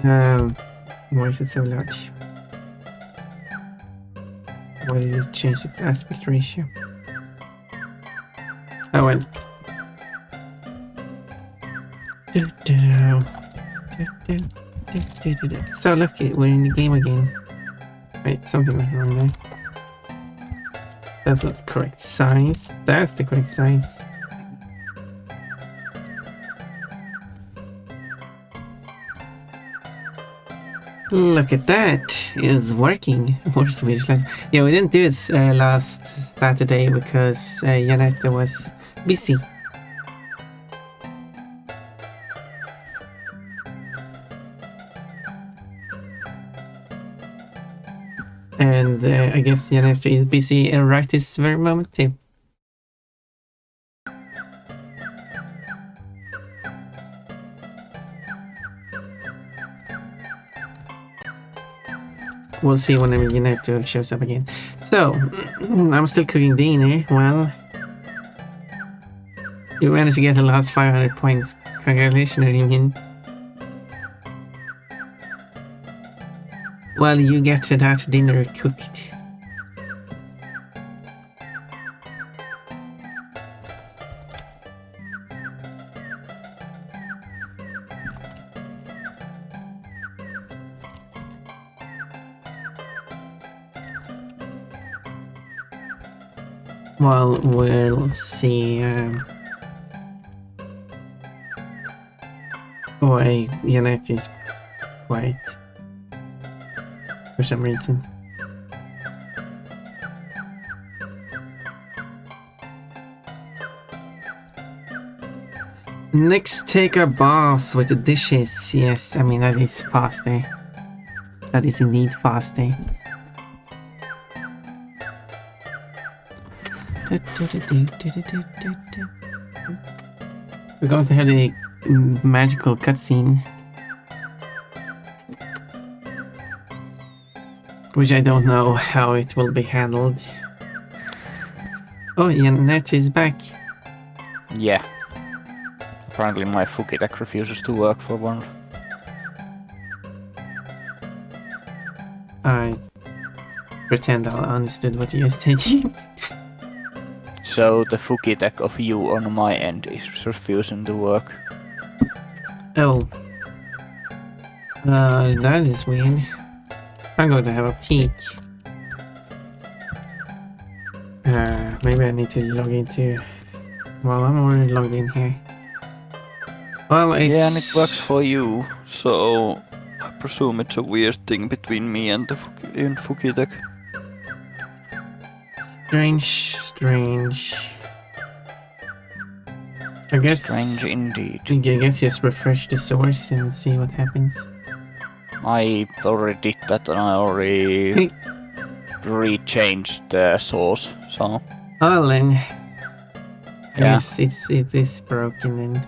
Why is it so large? Why did it change its aspect ratio? Oh well. So look, we're in the game again. Wait, something went wrong there. That's not the correct size. That's the correct size. Look at that. It's working. More Swedish lines. Yeah, we didn't do it last Saturday because Jannertto was busy. And I guess Jannertto is busy right this very moment too. We'll see whenever Jannertto shows up again. So, I'm still cooking dinner. Well, you managed to get the last 500 points. Congratulations, Rimian. Well, you get that dinner cooked. Well, we'll see why Jannertto is quiet for some reason. Next, take a bath with the dishes. Yes, I mean that is faster. That is indeed faster. We're going to have a magical cutscene, which I don't know how it will be handled. Oh, Jannertto is back. Yeah. Apparently my Fuki deck refuses to work for one. I pretend I understood what you said. So the Fuki deck of you on my end is refusing to work. Oh. That is weird. I'm going to have a peek. Maybe I need to log into... Well, I'm already logged in here. Well, it's... Yeah, and it works for you, so I presume it's a weird thing between me and the Fuki deck. Strange. I guess... Strange indeed. I guess just refresh the source and see what happens. I already did that and I already rechanged the source, so... Oh, then... I Yeah. guess it is broken then.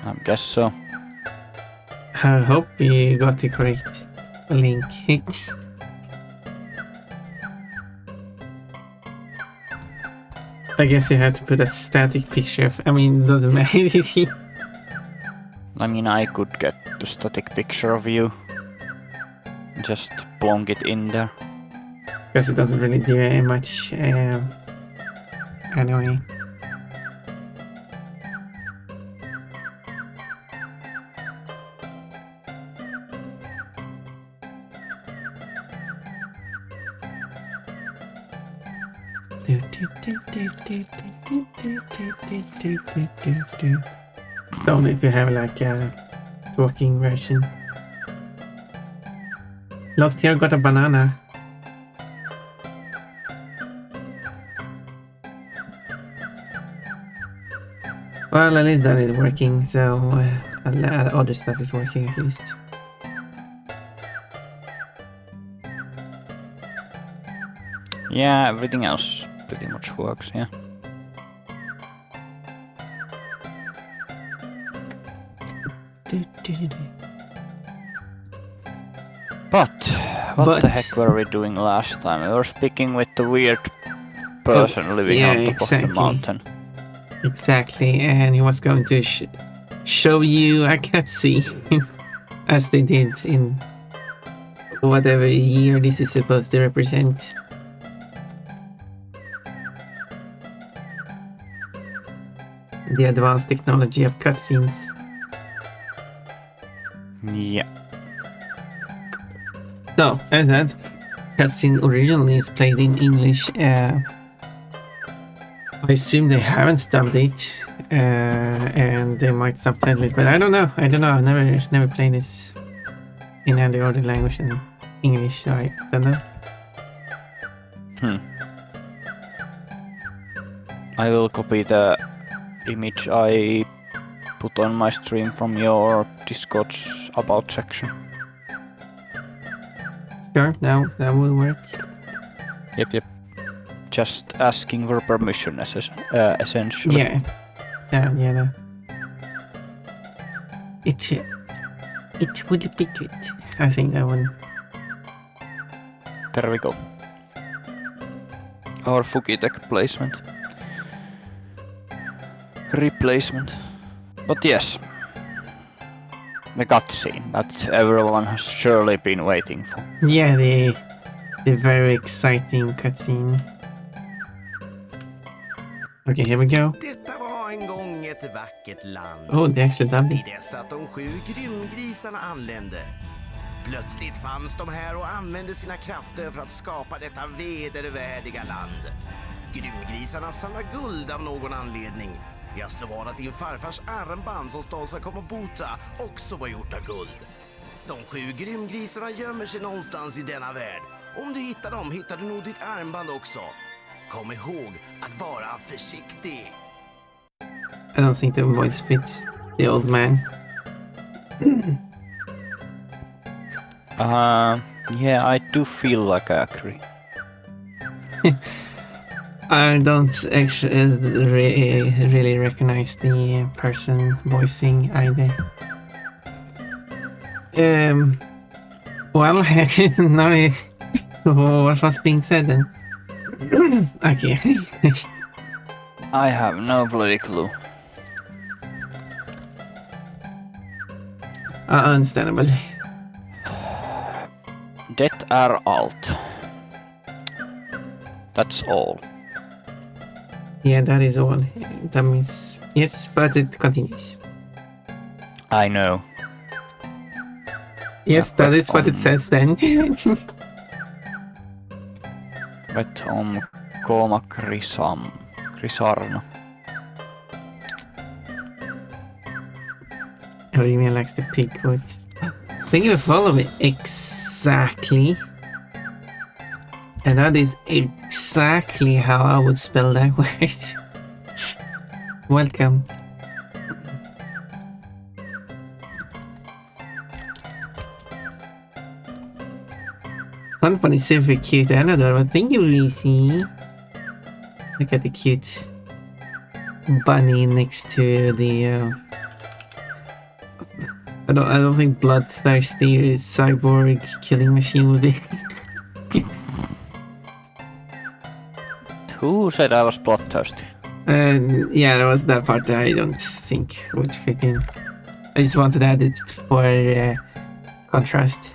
I guess so. I hope you got the correct link. I guess you have to put a static picture of... I mean, it doesn't matter. I mean, I could get the static picture of you. Just plonk it in there. Because it doesn't really do very much anyway. Only if you have like a talking version. Lost here got a banana. Well, at least that is working, so other stuff is working at least. Yeah, everything else pretty much works, yeah. But what the heck were we doing last time? We were speaking with the weird person living on top of the mountain. Exactly, and he was going to show you a cutscene. as they did in whatever year this is supposed to represent. The advanced technology of cutscenes. Yeah. So, as that cutscene originally is played in English, I assume they haven't dubbed it, and they might subtitle it, but I don't know. I've never played this in any other language than English, so I don't know. I will copy the image I put on my stream from your Discord's about section. Sure, now that will work. Yep. Just asking for permission, essentially. Yeah. No. It would be good. I think that one. There we go. Our Fugitech placement. Replacement. But yes. The cutscene that everyone has surely been waiting for. Yeah, the very exciting cutscene. Okay, here we go. Detta var en gång ett vackert land. Oh, det är actually dubbed. Till dess att de 7 grymgrisarna anlände. Plötsligt fanns de här och använde sina krafter för att skapa detta vedervärdiga land. Grymgrisarna samlar guld av någon anledning. Jag slår vad att din farfars armband som Stålsa kom att bota också var gjort av guld. De 7 grymgrisarna gömmer sig någonstans i denna värld. Om du hittar dem hittar du nog ditt armband också. Kom ihåg att vara försiktig. I don't think the voice fits the old man. Yeah, I do feel like I agree. I don't actually really recognize the person voicing either. Well, now what was being said then? Okay. I have no bloody clue. Understandable. Det är allt. That's all. Yeah, that is all. That means yes, but it continues. I know. Yes, that is what it says then. Vet om Koma Krisarna. Oh, you mean likes the pig wood? Thank you for following me. Exactly. And that is exactly how I would spell that word. Welcome. One bunny is super cute and adorable. Thank you, Reese. Look at the cute bunny next to the. I don't think bloodthirsty cyborg killing machine would be. Who said I was bloodthirsty? Yeah, there was that part that I don't think would fit in. I just wanted to add it for contrast.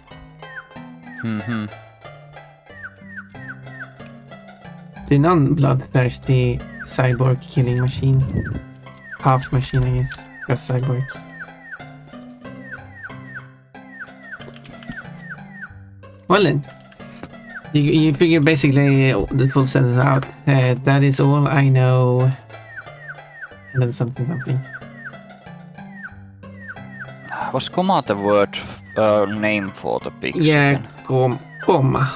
The non-bloodthirsty cyborg killing machine. Half machine, I guess. Just cyborg. Well then. You figure basically the full sentence out. That is all I know. And then something. Was Koma the word name for the pigs? Yeah, Koma.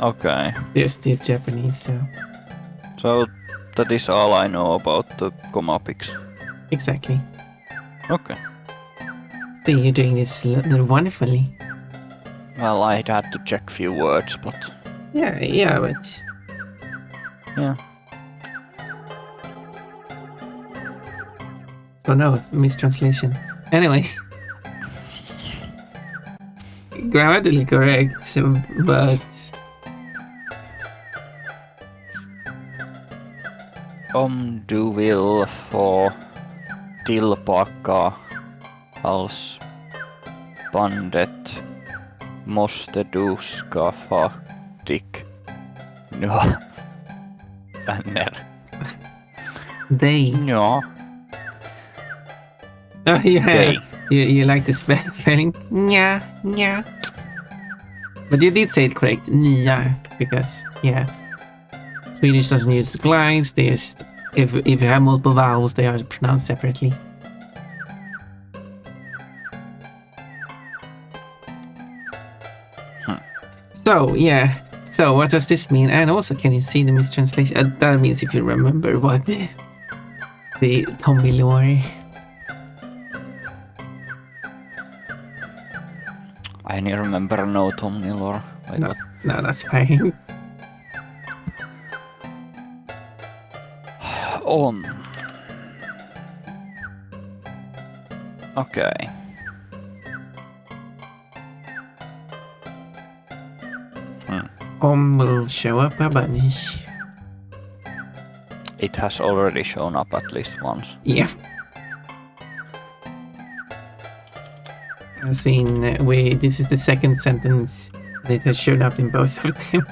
Okay. Yes, the Japanese, so. So that is all I know about the Koma pigs. Exactly. Okay. So you're doing this wonderfully. Well, I had to check few words, but... Yeah, but... Yeah. Oh no, mistranslation. Anyway. Grammatically correct, but... Om du vill få tillbaka alls bandet måste du skaffa dig nu vänner. They. Ja, Oh yeah. They. You like the spelling? Yeah, yeah. But you did say it correct. Nya, because yeah. Swedish doesn't use glides. They just, if you have multiple vowels, they are pronounced separately. So yeah. So what does this mean? And also, can you see the mistranslation? That means if you remember what the Tombi lore. I only remember no Tombi lore. Wait, No, what? no, that's fine. Okay. Will show up a bunch. It has already shown up at least once. Yeah. I've seen this is the second sentence and it has shown up in both of them.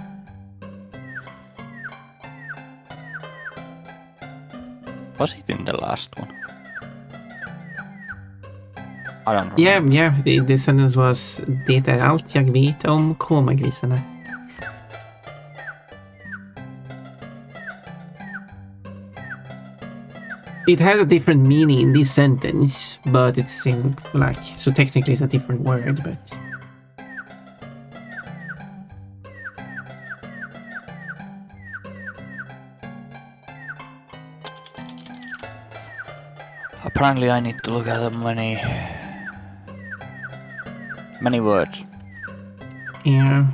Was it in the last one? I don't remember. Yeah, the sentence was det är allt jag vet om komagrisarna. It has a different meaning in this sentence, but it's in like, so technically it's a different word, but Apparently I need to look at many words. yeah.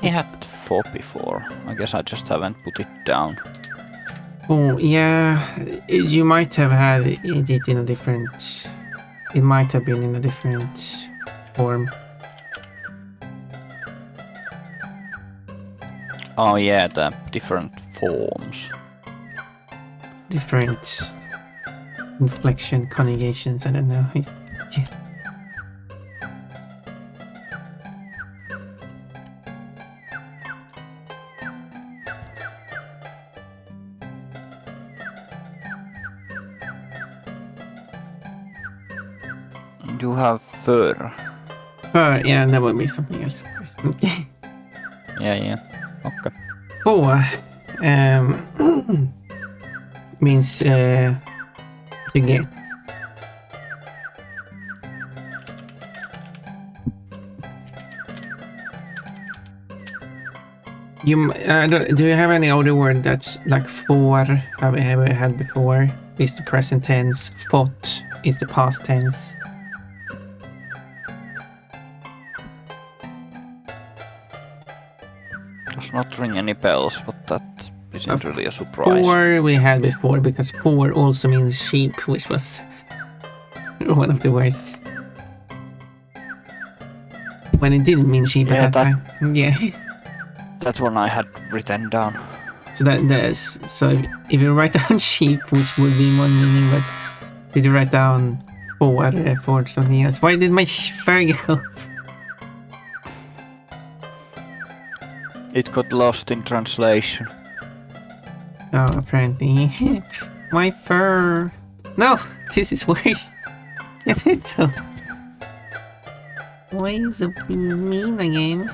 I had 4 before. I guess I just haven't put it down. Oh, yeah, you might have had it in a different... It might have been in a different form. Oh yeah, the different forms. Different inflection, conjugations, I don't know. Yeah. You have fur. Yeah, that would be something else. Yeah. Okay. Four means to get. Do you have any other word that's like for? Have we ever had before? Is the present tense. Fått is the past tense. Does not ring any bells, but that isn't really a surprise. Four we had before, because four also means sheep, which was one of the worst. When it didn't mean sheep at that time. Yeah. That one I had written down. So so if you write down sheep, which would be one meaning, but did you write down for something else? Why did my fur go? It got lost in translation. Oh, apparently. My fur. No, this is worse. Jannertto. Why is it mean again?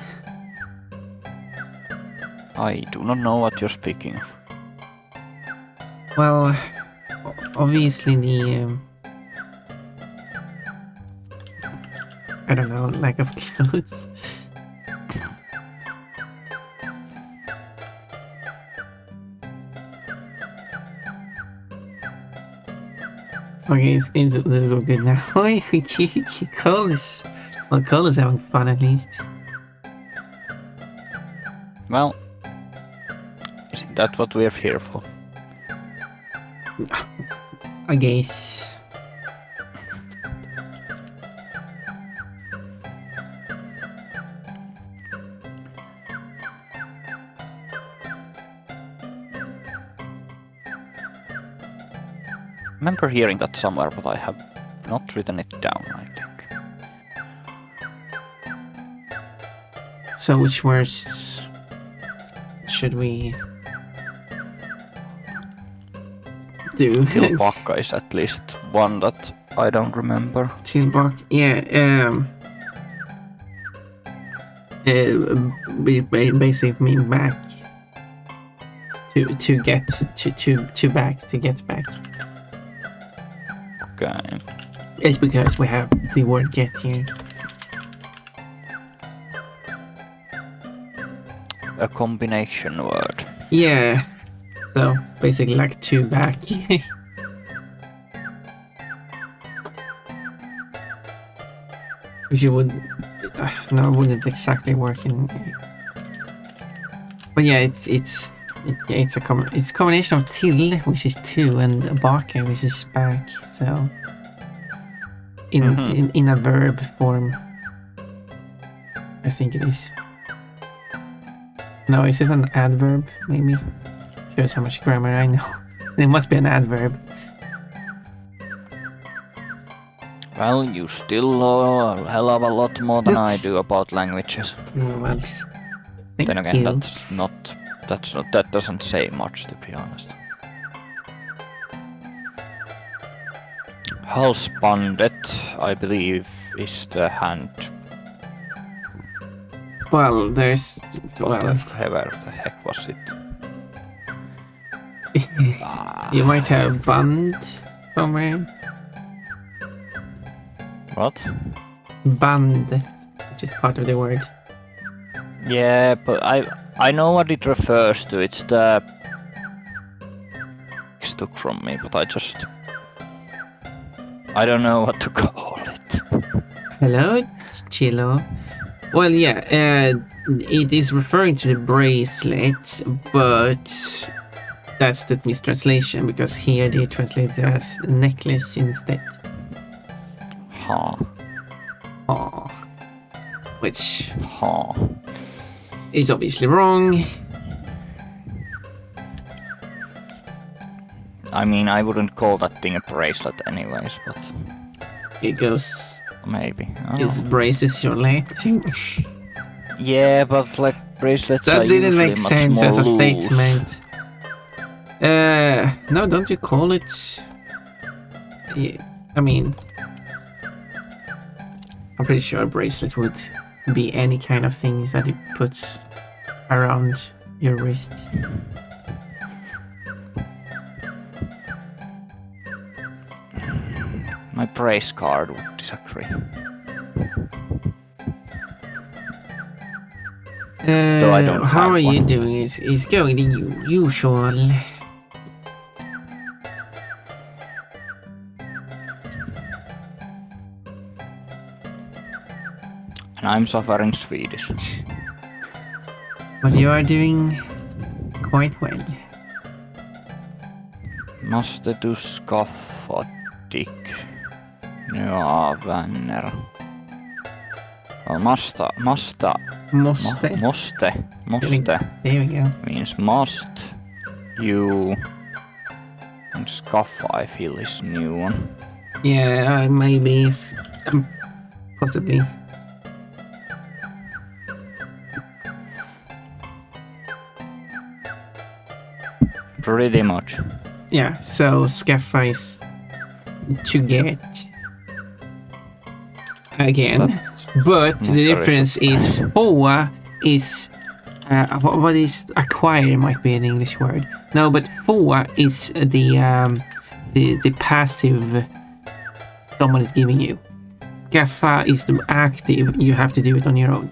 I do not know what you're speaking of. Well, obviously the I don't know, lack of clothes. Okay, this is all good now. Cole is... Well, Cole is having fun at least. Well, isn't that what we're here for? I guess. I remember hearing that somewhere, but I have not written it down, I think. So which words should we do? Chillhop is at least one that I don't remember. Chillhop, yeah. Basically mean back. To get to get back. Okay. It's because we have the word get here. A combination word. Yeah. So basically like to back. Which you would no, it wouldn't exactly work in. But yeah, it's a combination of till, which is to, and baka, which is back. So in a verb form, I think it is. No, is it an adverb? Maybe. Shows how much grammar I know. It must be an adverb. Well, you still know a hell of a lot more than I do about languages. Well, thank Then again, you. that doesn't say much, to be honest. Halsbandet, I believe, is the hand. Well, there's Whatever the heck was it? you might have band somewhere. What? Band, which is part of the word. Yeah, but I know what it refers to. It's the took from me, but I don't know what to call it. Hello, Chillhop. Well, yeah, it is referring to the bracelet, but that's the mistranslation because here they translate it as necklace instead. Huh. Aww. Which Huh. is obviously wrong. I mean, I wouldn't call that thing a bracelet anyways, but It goes. maybe. I Is don't know. braces your leg? Yeah, but like bracelets are That didn't usually make much sense more as a loose. statement. No, don't you call it? Yeah, I mean, I'm pretty sure a bracelet would be any kind of things that you put around your wrist. My brace card would disagree. Though I don't How have are you one. doing? Is going the usual. And I'm suffering Swedish. But you are doing quite well. Måste du skaffa dig nya vänner? Well, måste There we go. means must you, and skaffa I feel is new one. Yeah, maybe. Possibly. Pretty much. Yeah, so skaffa is to get. Again. But the difference is få is what is acquire might be an English word. No, but få is the passive someone is giving you. Skaffa is the active, you have to do it on your own.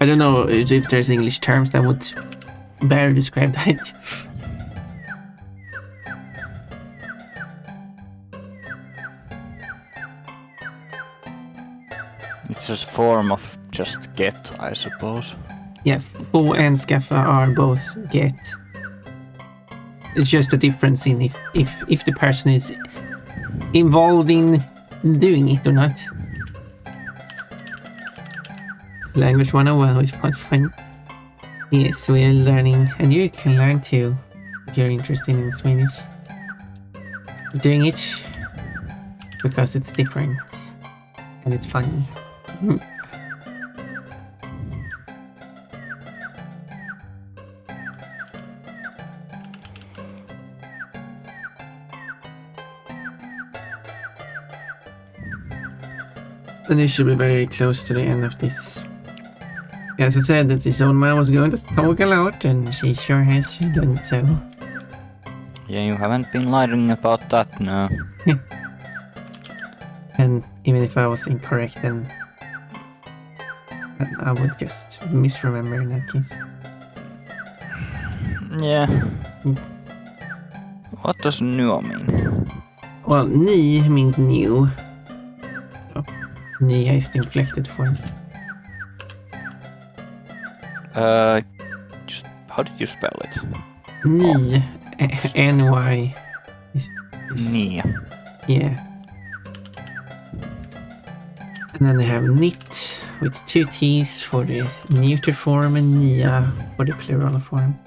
I don't know if there's English terms that would better describe that. It's just a form of just get, I suppose. Yeah, få and skaffa are both get. It's just a difference in if the person is involved in doing it or not. Language 101 is quite fun. Yes, we are learning, and you can learn too if you're interested in Swedish. Doing it because it's different and it's funny. And it should be very close to the end of this. As I said, that this old man was going to talk a lot, and she sure has done so. Yeah, you haven't been lying about that, no. And even if I was incorrect, then I would just misremember in that case. Yeah. What does new mean? Well, ny means new. Oh, nya is the inflected form. Just how did you spell it? Ny, N-Y is Nia. yeah. And then they have knit with 2 T's for the neuter form and nia for the plural form.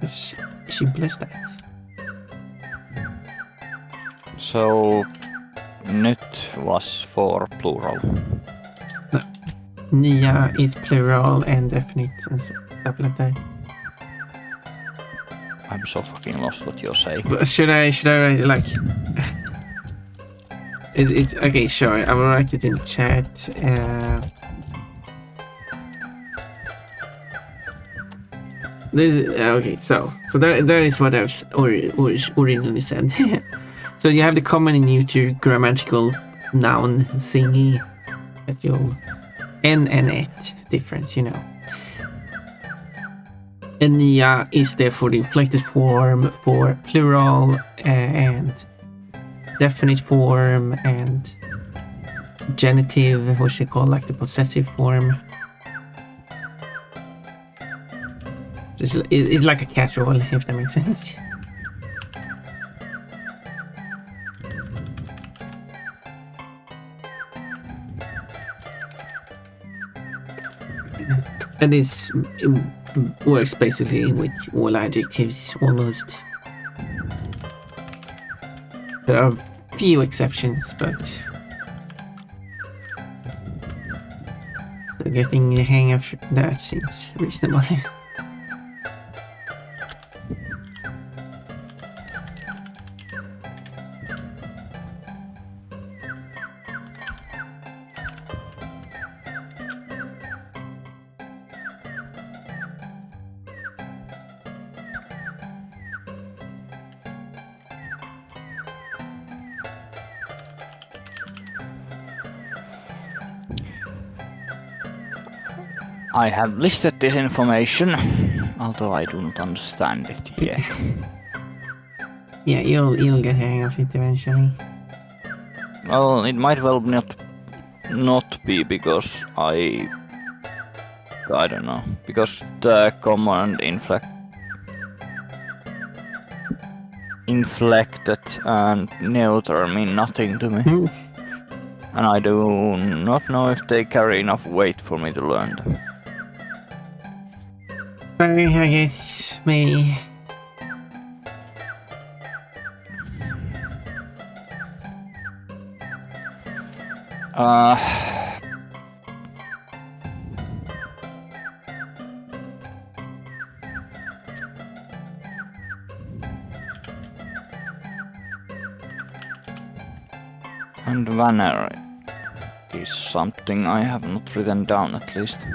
As simple as that. So, nyt was for plural. Nya is plural and definite and stuff like that. I'm so fucking lost what you're saying. But should I write it like? It's okay. Sure, I will write it in chat. This okay. So that is what I've originally said. So you have the common and neuter grammatical noun thingy that you'll N and et difference, you know. And nia is therefore the inflected form for plural and definite form and genitive, which they call like the possessive form. It's like a catch-all, if that makes sense. And it works basically with all adjectives, almost. There are few exceptions, but so getting the hang of that seems reasonable. I have listed this information, although I do not understand it yet. Yeah, you'll get the hang of it eventually. Well, it might well not be because I don't know, because the command inflected and neuter mean nothing to me. And I do not know if they carry enough weight for me to learn them. Sorry, I guess maybe. And Vanner is something I have not written down, at least.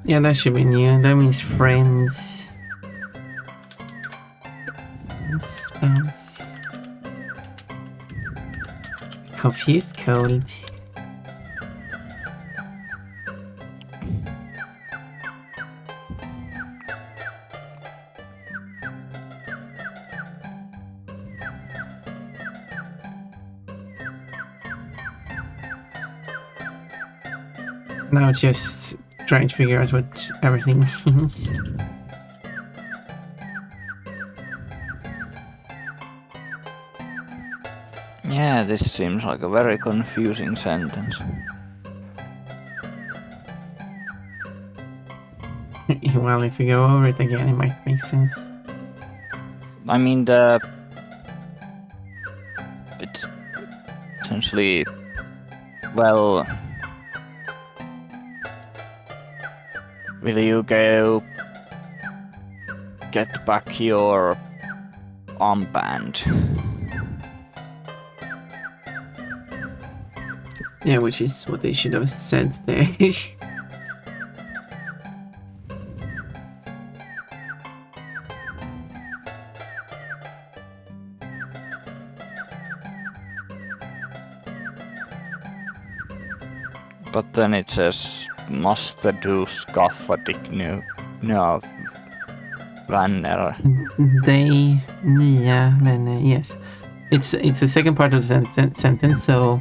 Yeah, that should be new. That means friends. Spells. Confused cold. Now just trying to figure out what everything means. Yeah, this seems like a very confusing sentence. Well, if you go over it again, it might make sense. I mean, it's essentially Well, will you go get back your armband? Yeah, which is what they should have said there. But then it says måste du skaffa dig nya vänner. They, nya vänner, yes. It's the second part of the sentence, so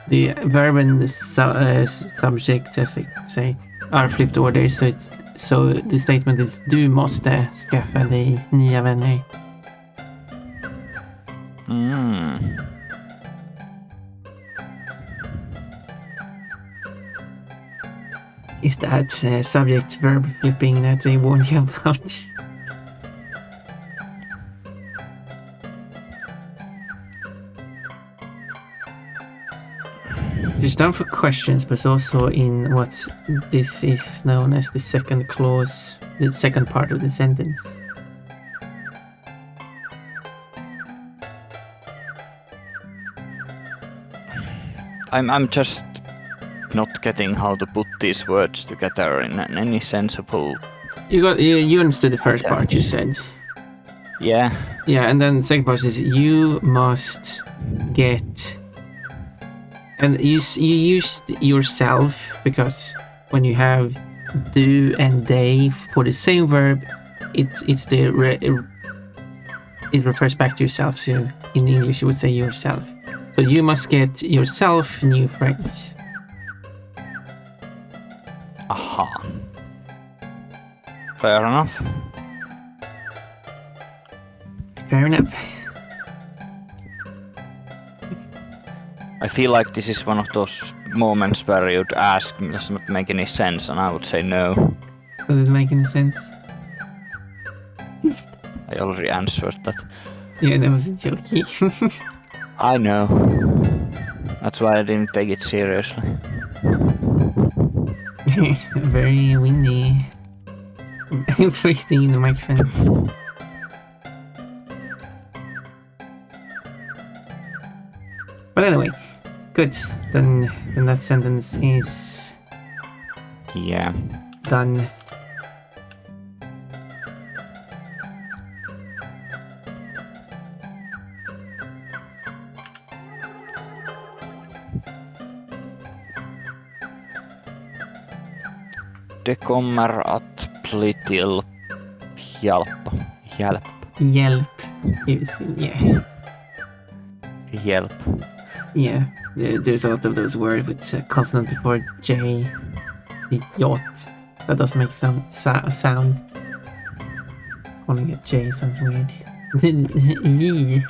the verb and subject, as they say, are flipped order, so the statement is du måste skaffa dig nya vänner. Is that subject verb flipping that they warned you about? It's done for questions, but also in what this is known as the second clause, the second part of the sentence. I'm just not getting how to put these words together in any sensible. You understood the first part you said. Yeah. Yeah, and then the second part is you must get, and you used yourself because when you have do and they for the same verb, it refers back to yourself. So in English you would say yourself. So you must get yourself new friends. Aha. Fair enough. Fair enough. I feel like this is one of those moments where you'd ask, does not make any sense, and I would say no. Does it make any sense? I already answered that. Yeah, that was a jokey. I know. That's why I didn't take it seriously. Very windy. Breathing in the microphone. But anyway, good. Then that sentence is Yeah. done. Det kommer att bli till hjälp. Hjälp. Hjälp. Yeah. There's a lot of those words with a consonant before J. Yacht. That doesn't make sound. Calling it J sounds weird. J.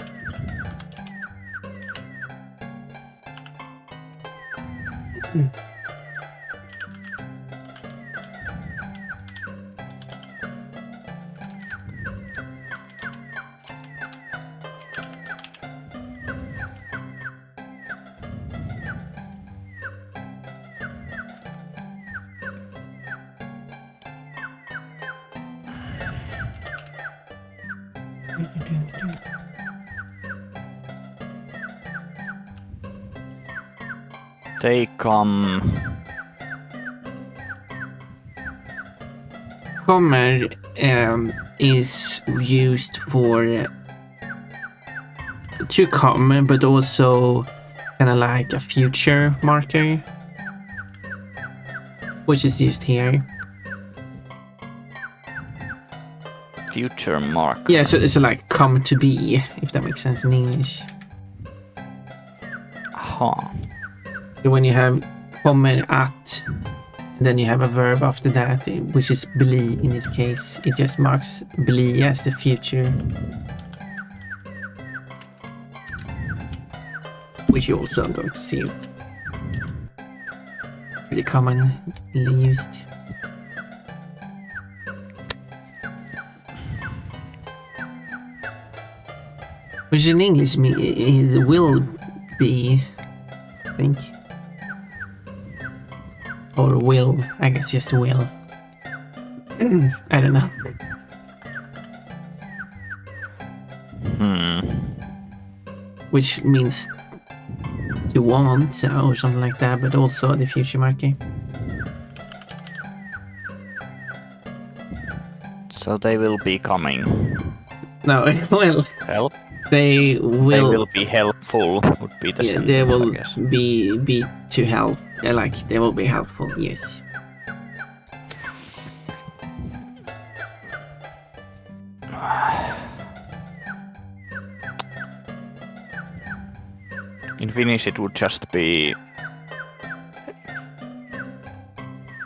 They come. Kommer is used for to come, but also kind of like a future marker, which is used here. Future mark. Yeah, so it's like come to be, if that makes sense in English. Aha. So when you have kommer att, then you have a verb after that, which is bli in this case. It just marks bli as the future. Which you also are going to see. Pretty commonly used. Which in English it will be, I think. Or will. I guess just will. I don't know. Which means to want, so, or something like that, but also the future market. So they will be coming. No, well, Help? they They will. will be helpful, would be the Yeah, sentence, they will I guess. be to help. Like they will be helpful. Yes. In Finnish it would just be...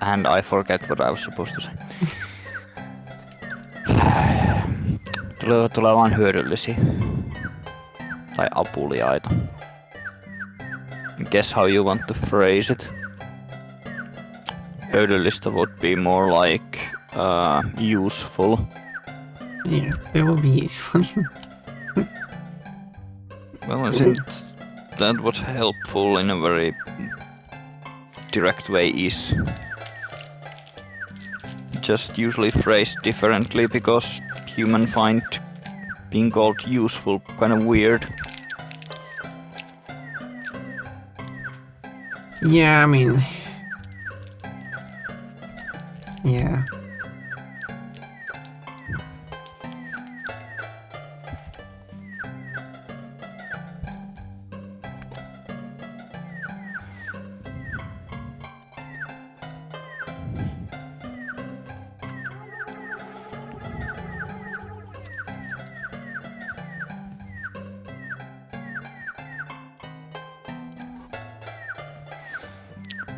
And I forget what I was supposed to say. Tulee vaan hyödyllisiä. Tai apuliaita. Guess how you want to phrase it. Hyödyllistä would be more like useful. Yeah, they will be useful. Well, isn't that what helpful in a very direct way is? Just usually phrased differently because human find being called useful kind of weird. Yeah, I mean, yeah.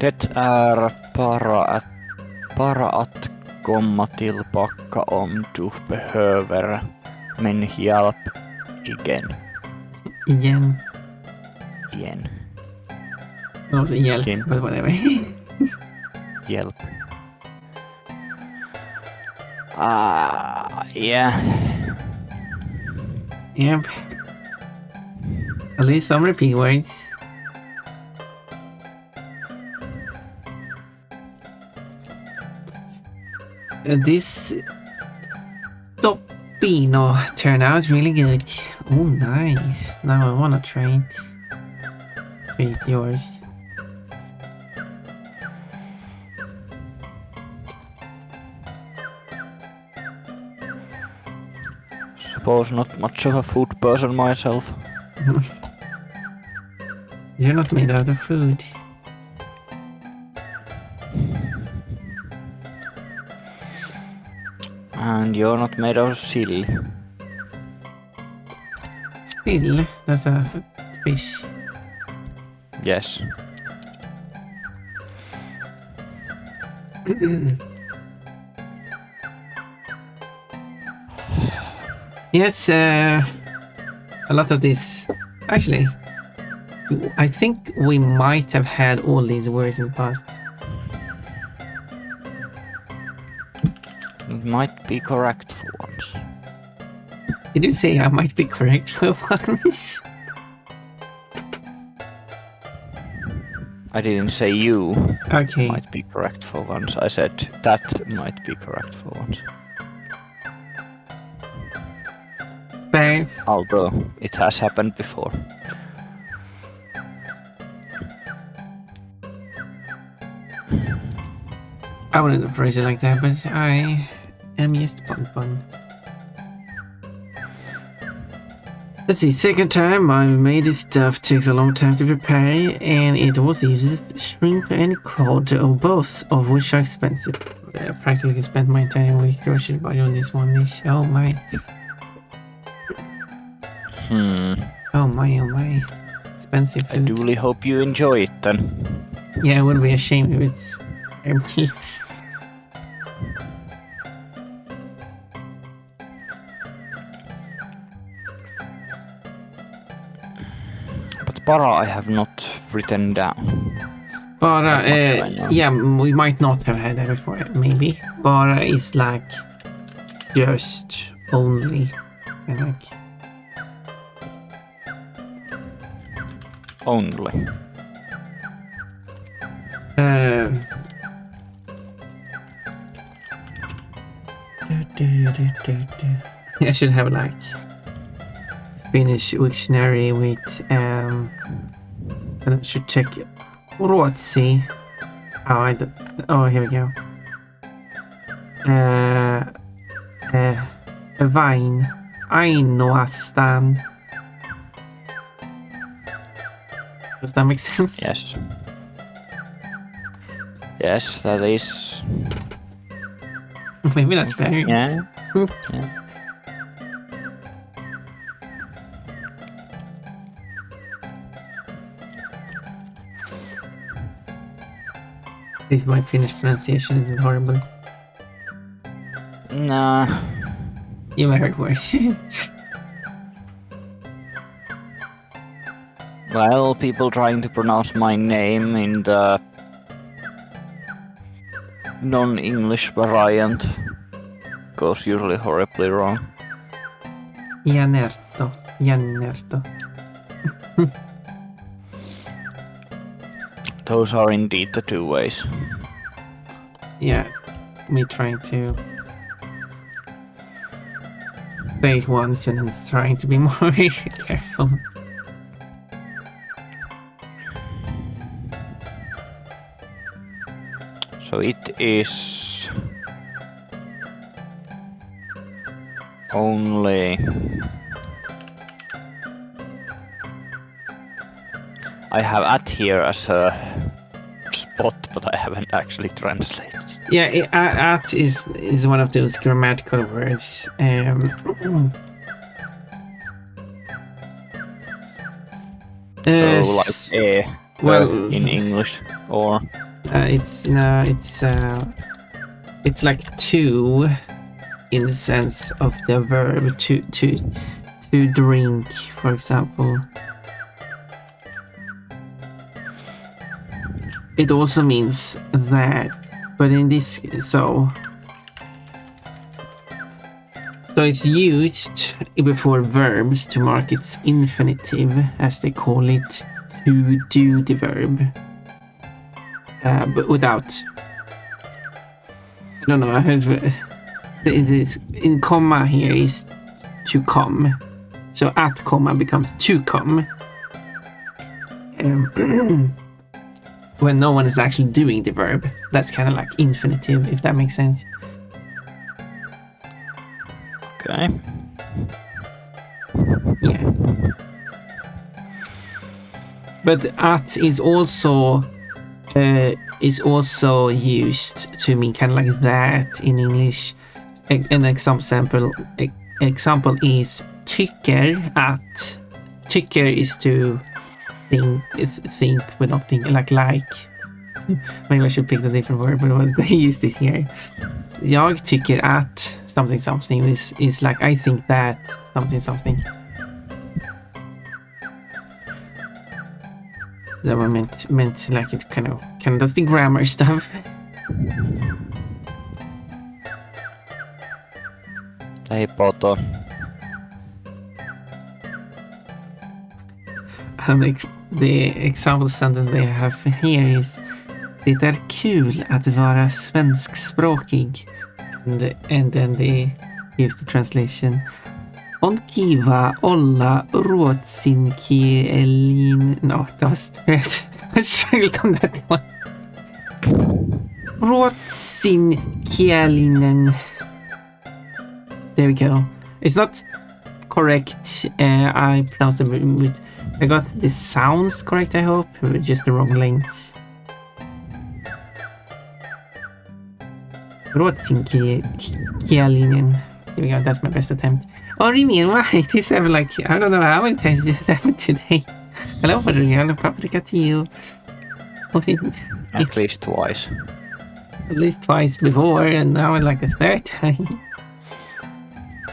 Det är bara att komma tillbaka om du behöver min hjälp igen. Igen. That was a hjälp, Igen. but whatever. Hjälp. Yeah. Yep. At least some repeat words. This Toppino turned out really good. Oh, nice. Now I wanna try it. Treat yours. Suppose not much of a food person myself. You're not made out of food. And you're not made of silly. Still, that's a fish. Yes. Yes, a lot of this. Actually, I think we might have had all these words in the past. It might be correct for once. Did you say I might be correct for once? I didn't say you Okay. might be correct for once. I said that might be correct for once. Fair. Although it has happened before. I wouldn't have phrased it like that, but I am just Pun. Let's see, second time I made this stuff takes a long time to prepare, and it also uses shrimp and cod, or both of which are expensive. I practically spent my entire week grocery buying on this one dish. Oh my. Oh my. Expensive I food. duly hope you enjoy it then. Yeah, it wouldn't be a shame if it's empty. But para I have not written down. Bara, I know. yeah, we might not have had that before, maybe. Bara is like just only, and like Only. I should have like Finnish dictionary with and I should check Ruotsi. Oh, here we go. Vain. Ainoastaan. Does that make sense? Yes. Yes, that is. Maybe that's fair. Yeah. Hmm. Yeah. If my Finnish pronunciation is horrible. Nah. You might heard worse. Well, people trying to pronounce my name in the non-English variant goes usually horribly wrong. Jannertto. Those are indeed the two ways. Yeah, me trying to say it once and then trying to be more careful. So it is only. I have at here as a spot, but I haven't actually translated. Yeah, at is one of those grammatical words. So like well, in English, or it's like to, in the sense of the verb to drink, for example. It also means that, but in this, so it's used before verbs to mark its infinitive, as they call it, to do the verb, but without. I don't know. I heard it is in comma here is to come, so at comma becomes to come. When no one is actually doing the verb, that's kind of like infinitive, if that makes sense. okay. Yeah. But at is also used to mean kind of like that in English. An example is tycker att. Tycker is to think but not think, like. Maybe I should pick a different word, but they used it here. Jag tycker att something is like I think that something. That one meant like it kind of does the grammar stuff. Tai poto. And the example sentence they have here is: det är kul att vara svenskspråkig. And then they gives the translation. On kiva olla ruotsinkielinen. No, that was I struggled on that one. Ruotsinkielinen. There we go. It's not correct. I pronounced it with. I got the sounds correct, I hope, just the wrong lengths. Ruotsinkielinen. There we go, that's my best attempt. Oh, Rimi, why? This happened like, I don't know how many times this happened today. Hello, Hello, Paprika to you. At least twice. At least twice before, and now like a third time.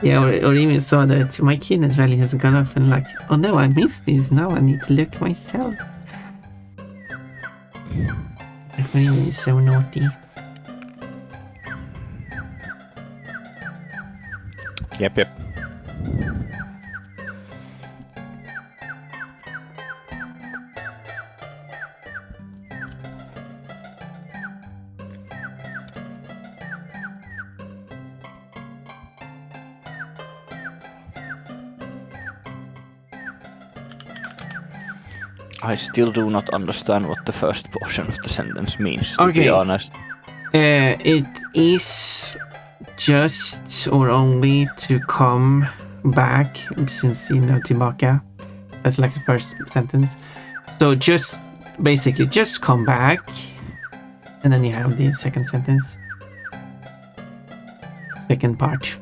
Yeah, or even saw that my kidness value has gone up and like, oh no, I missed this. Now I need to look myself. Really is so naughty. Yep. I still do not understand what the first portion of the sentence means, to Okay. be honest. It is just or only to come back, since tillbaka. That's like the first sentence. So just basically just come back, and then you have the second sentence. Second part.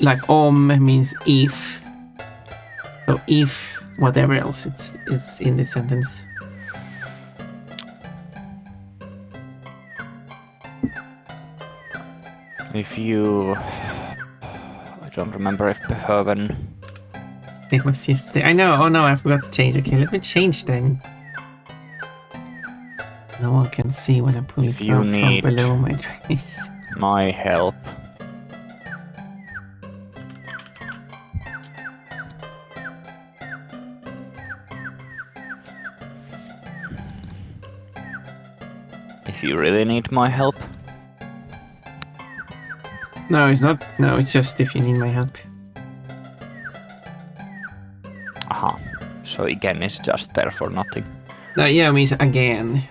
Like means if. So if whatever else it's in this sentence. If you... I don't remember if behöven... It was yesterday. I know. Oh no, I forgot to change. Okay, let me change then. No one can see when I pull it You from need below my trace. my help. If you really need my help. No, it's not. No, it's just if you need my help. Aha. So again, it's just there for nothing. No, yeah, it means again.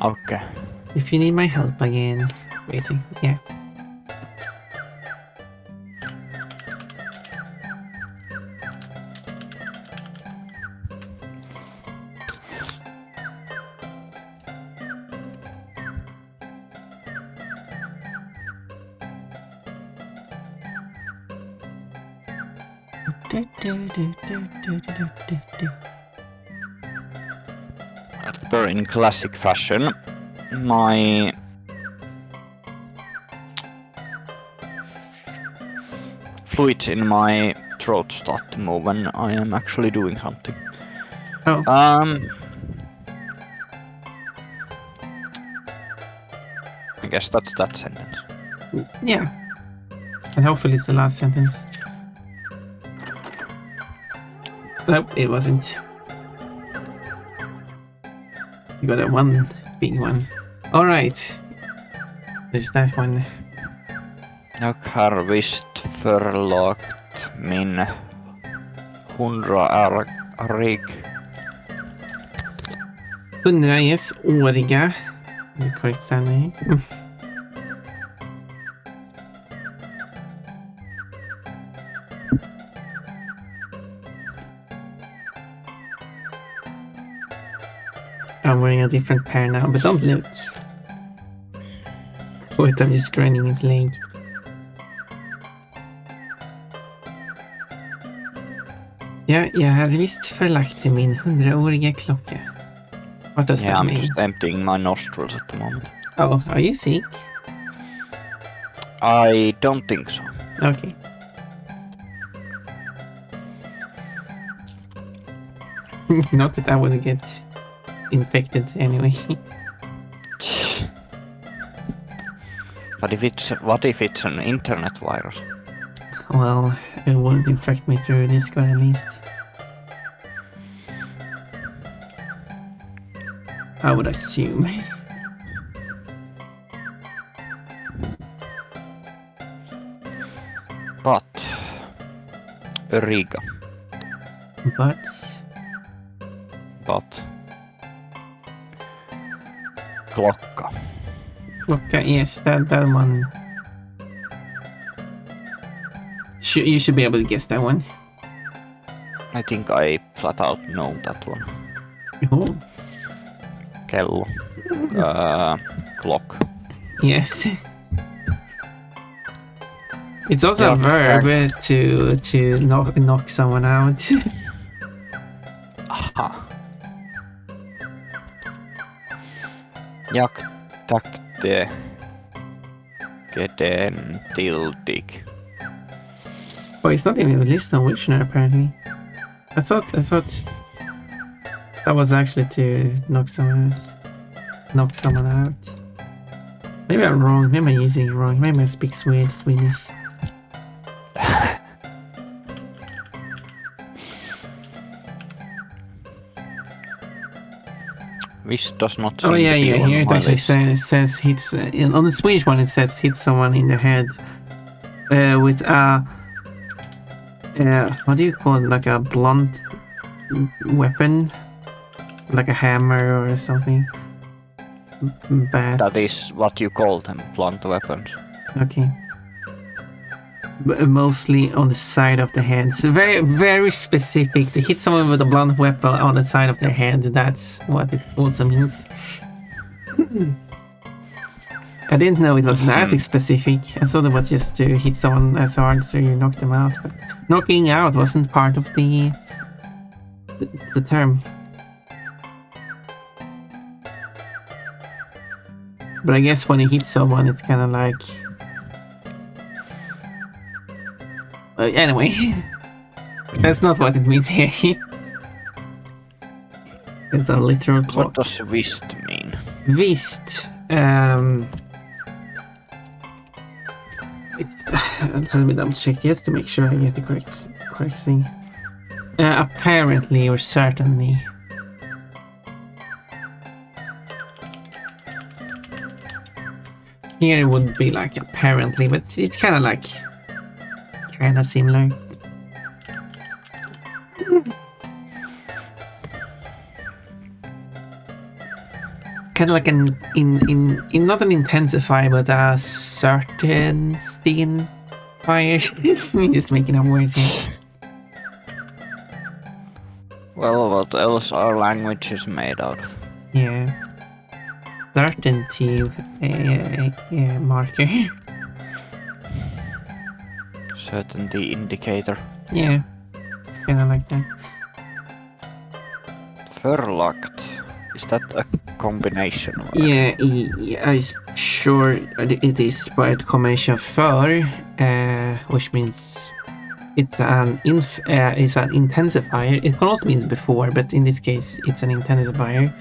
Okay. If you need my help again, basically, yeah. Per in classic fashion, my fluids in my throat start to move when I am actually doing something. Oh. I guess that's that sentence. Yeah. And hopefully it's the last sentence. Nope, it wasn't. You got a one big one. Alright. There's that one. Jag har visst förlagt min 100-årig 100 yes, åriga. The correct sound. I'm wearing a different pair now, but don't look. Wait, I'm just grinding his leg. Ja, jag hade visst förlagt min 100-åriga klocka. What does Yeah, that I'm mean? just emptying my nostrils at the moment. Oh, are you sick? I don't think so. Okay. Not that I would get infected anyway. But what if it's an internet virus? Well, it wouldn't infect me through Discord at least. I would assume. But Riga. But klocka. okay, yes, that one. You should be able to guess that one. I think I flat out know that one. Oh, Kello. Clock. yes. It's also a verb to knock someone out. Aha. Jag takte keden tildik. Oh, it's not even released on Witcher apparently. I thought that was actually to knock someone out. Maybe I'm wrong. Maybe I'm using it wrong. Maybe I speak Swedish. Which does not Oh seem yeah, to be yeah. on Here it my actually list. says hits on the Swedish one. It says hit someone in the head with a what do you call it? Like a blunt weapon, like a hammer or something. Bat. That is what you call them, blunt weapons. Okay. Mostly on the side of the hand. So very, very specific. To hit someone with a blunt weapon on the side of their hand, that's what it also means. I didn't know it was that specific. I thought it was just to hit someone as hard so you knock them out. But knocking out wasn't part of the term. But I guess when you hit someone, it's kind of like... anyway, that's not what it means here. It's a literal clock. What does whist mean? Whist. It's... let me double check just to make sure I get the correct thing. Apparently or certainly. Here it would be like apparently, but it's kind of like... kind of similar. Kind of like an in not an intensifier, but a certain scene fire. Just making up words here. Well, what else are languages made out of? Yeah. Certainty marker. Certainty indicator. Yeah. Kind of like that. Förlagt. Is that a combination? Or? Yeah, I'm sure it is by a combination för, which means it's an intensifier. It can also mean before, but in this case, it's an intensifier.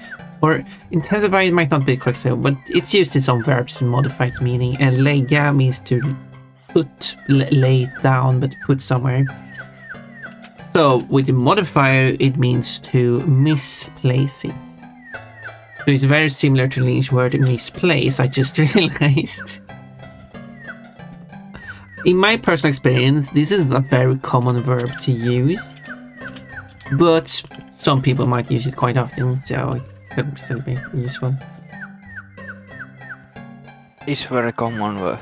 Or intensifier might not be correct, but it's used in some verbs to modify its meaning. And lägga means to put, lay it down, but put somewhere. So with the modifier, it means to misplace it. So it's very similar to the English word misplace, I just realized. In my personal experience, this is a very common verb to use, but some people might use it quite often, so it could still be useful. It's very common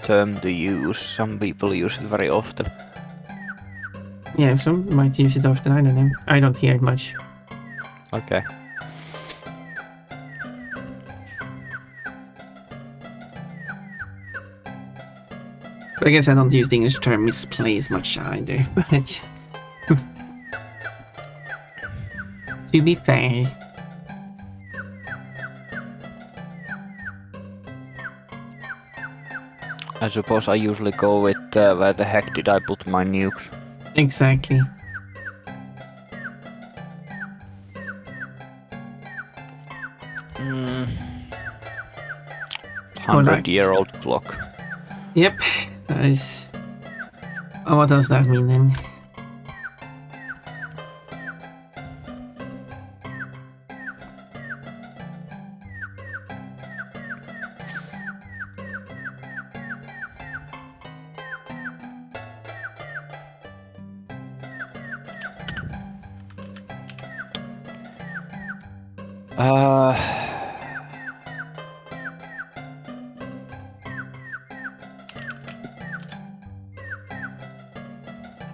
term to use. Some people use it very often. Yeah, some might use it often, I don't know. I don't hear it much. Okay. But I guess I don't use the English term misplace much either, but... to be fair... I suppose I usually go with where the heck did I put my nukes? Exactly. Mm. Oh, like- 100-year-old clock. Yep, that is... Oh, what does that mean then?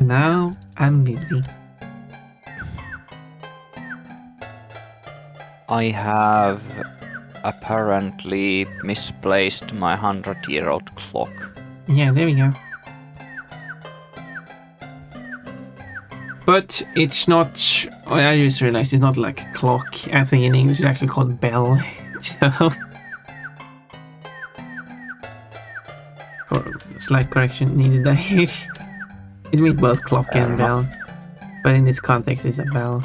Now I'm busy. I have apparently misplaced my 100-year-old clock. Yeah, there we go. But it's not... Oh, I just realized it's not like a clock. I think in English it's actually called bell. So... Slight correction needed there. It means both clock and bell. But in this context it's a bell.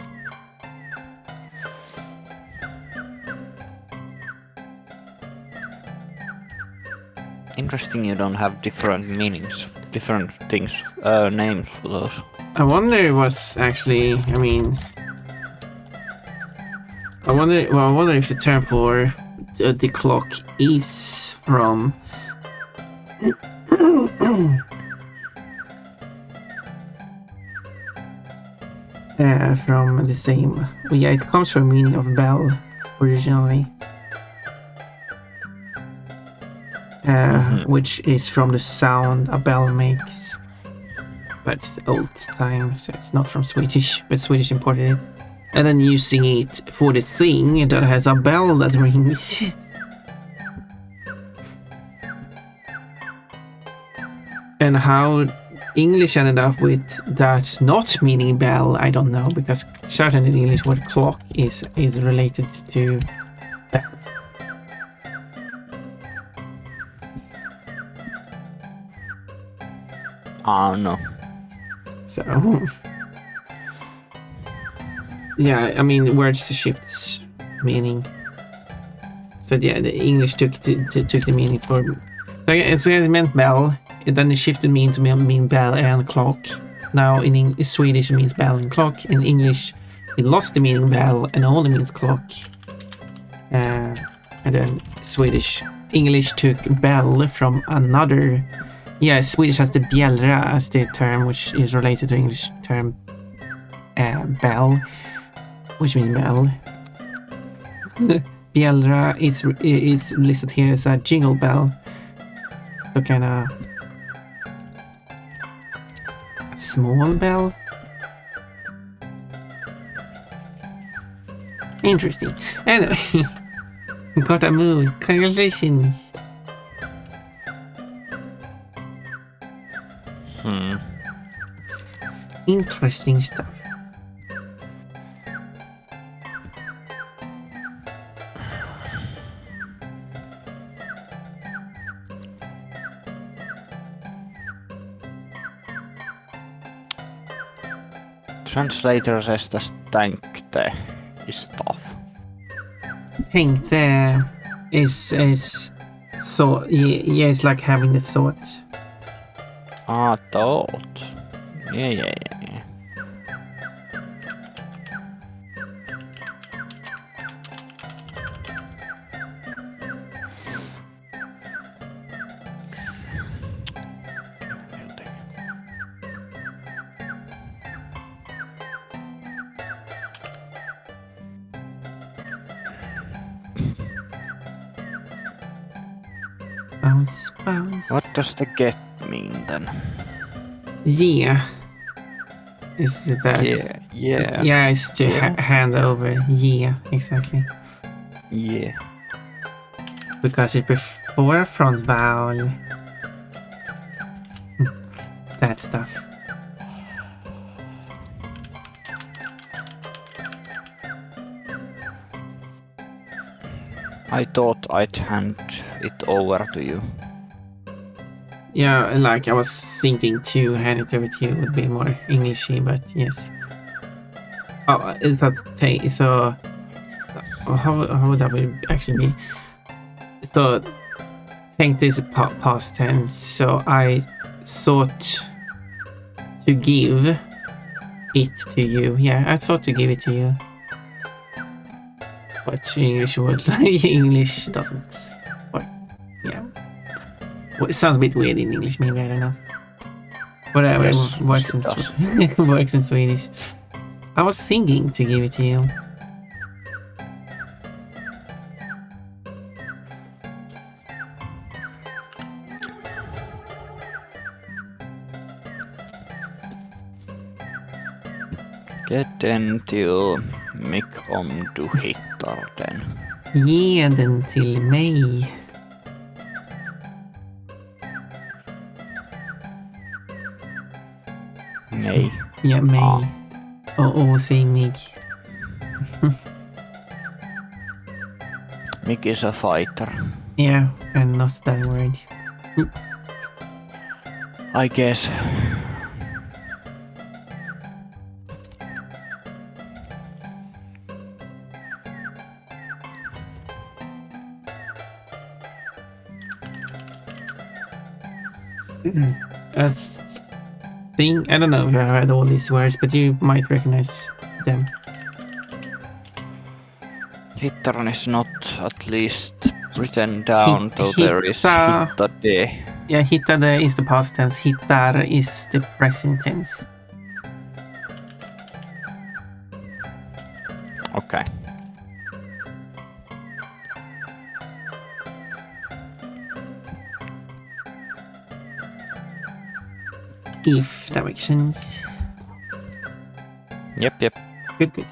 Interesting you don't have different meanings, different things, names for those. I wonder what's actually, I mean... I wonder if the term for the clock is from... From the same. Well, yeah, it comes from meaning of bell originally. Which is from the sound a bell makes. But it's old time, so it's not from Swedish, but Swedish imported it. And then using it for the thing that has a bell that rings. And how English ended up with that not meaning bell, I don't know, because certainly in English word clock is related to bell. No. So, yeah, I mean, words shifts meaning. So yeah, the English took the meaning for. So it meant bell. Then it shifted meaning to mean bell and clock. Now in Swedish it means bell and clock. In English, it lost the meaning bell and only means clock. And then English took bell from another. Yeah, Swedish has the bjällra as the term, which is related to English term bell, which means bell. Bjällra is listed here as a jingle bell, so kind of a small bell. Interesting. Anyway, got a move. Congratulations. Interesting stuff. Translator says tästä tänkte is tough. Tänkte is so yeah, it's like having the thought. Thought. Yeah. Bounce. What does the get mean then? Yeah. Is that? Yeah. Yeah, it's to hand over. Yeah, exactly. Yeah. Because it's before front vowel. That stuff. I thought I'd hand it over to you. Yeah, like I was thinking to hand it over to you would be more Englishy, but yes. Oh, is that so? How would that actually be? So, think this is past tense. So I sought to give it to you. Yeah, I sought to give it to you. But English would English doesn't work. Yeah. Well, it sounds a bit weird in English, maybe, I don't know. Whatever, Yes, it works in works in Swedish. I was thinking to give it to you. Get den till om du hittar den. Ge den till mig. Nej. Ja, mig. Ja. Säg mig. Mick is a fighter. Yeah, and not that word. I guess. As thing, I don't know if I've heard all these words, but you might recognize them. Hittarn is not at least written down, so there is hittade. Yeah, hittade is the past tense. Hittar is the present tense. Okay. If directions. Yep. Good.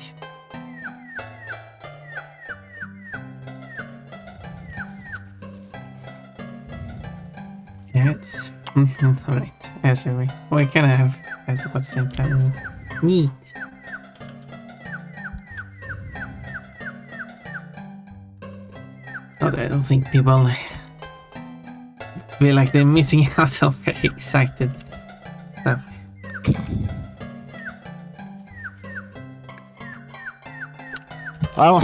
Yeah, it's alright. As we can have as about the same time. Neat. I don't think people feel like they're missing out on very excited stuff. Well,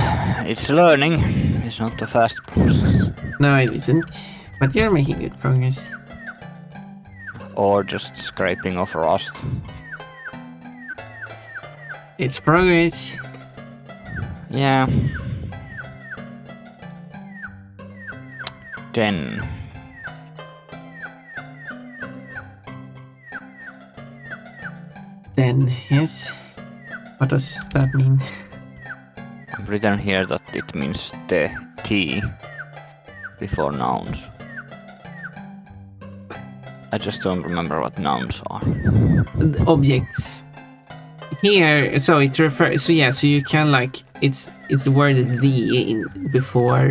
it's learning. It's not a fast process. No, it isn't. But you're making good progress. Or just scraping off rust. It's progress. Yeah. Then. Then, yes. What does that mean? I've written here that it means the T before nouns. I just don't remember what nouns are. The objects. Here, so it refers. So yeah, so you can like it's the word the in before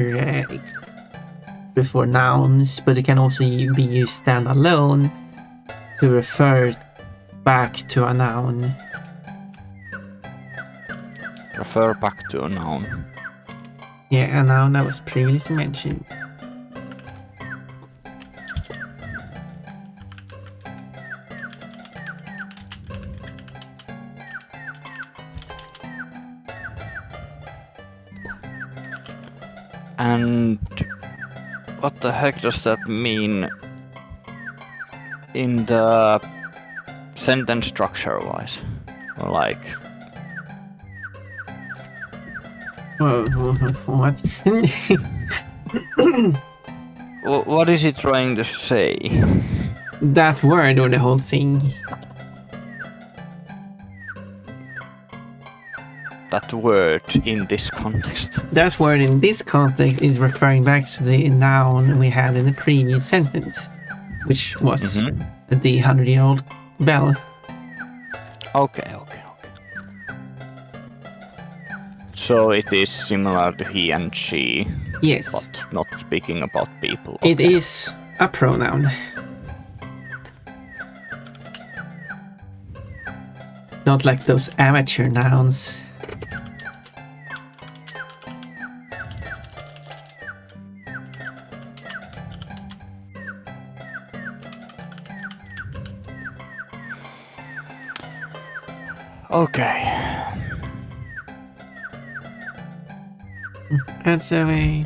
nouns, but it can also be used standalone to refer back to a noun. Refer back to a noun. Yeah, a noun that was previously mentioned. And what the heck does that mean in the sentence structure wise? Like, What? what is it trying to say? That word or the whole thing? That word in this context. That word in this context is referring back to the noun we had in the previous sentence, which was the 100-year-old bell. Okay. So it is similar to he and she. Yes. But not speaking about people. It is a pronoun. Not like those amateur nouns. Okay. That's a way.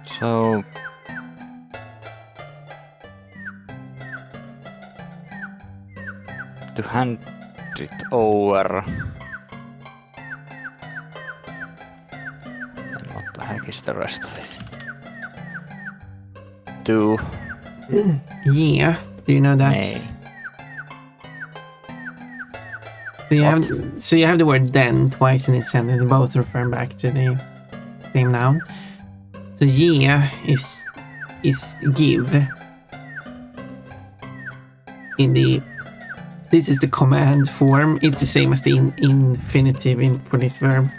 So to hand it over. And what the heck is the rest of it? To Yeah. Do you know that? May. So you have the word then twice in this sentence, both referring back to the same noun. So yeah is give. This is the command form. It's the same as the infinitive for this verb.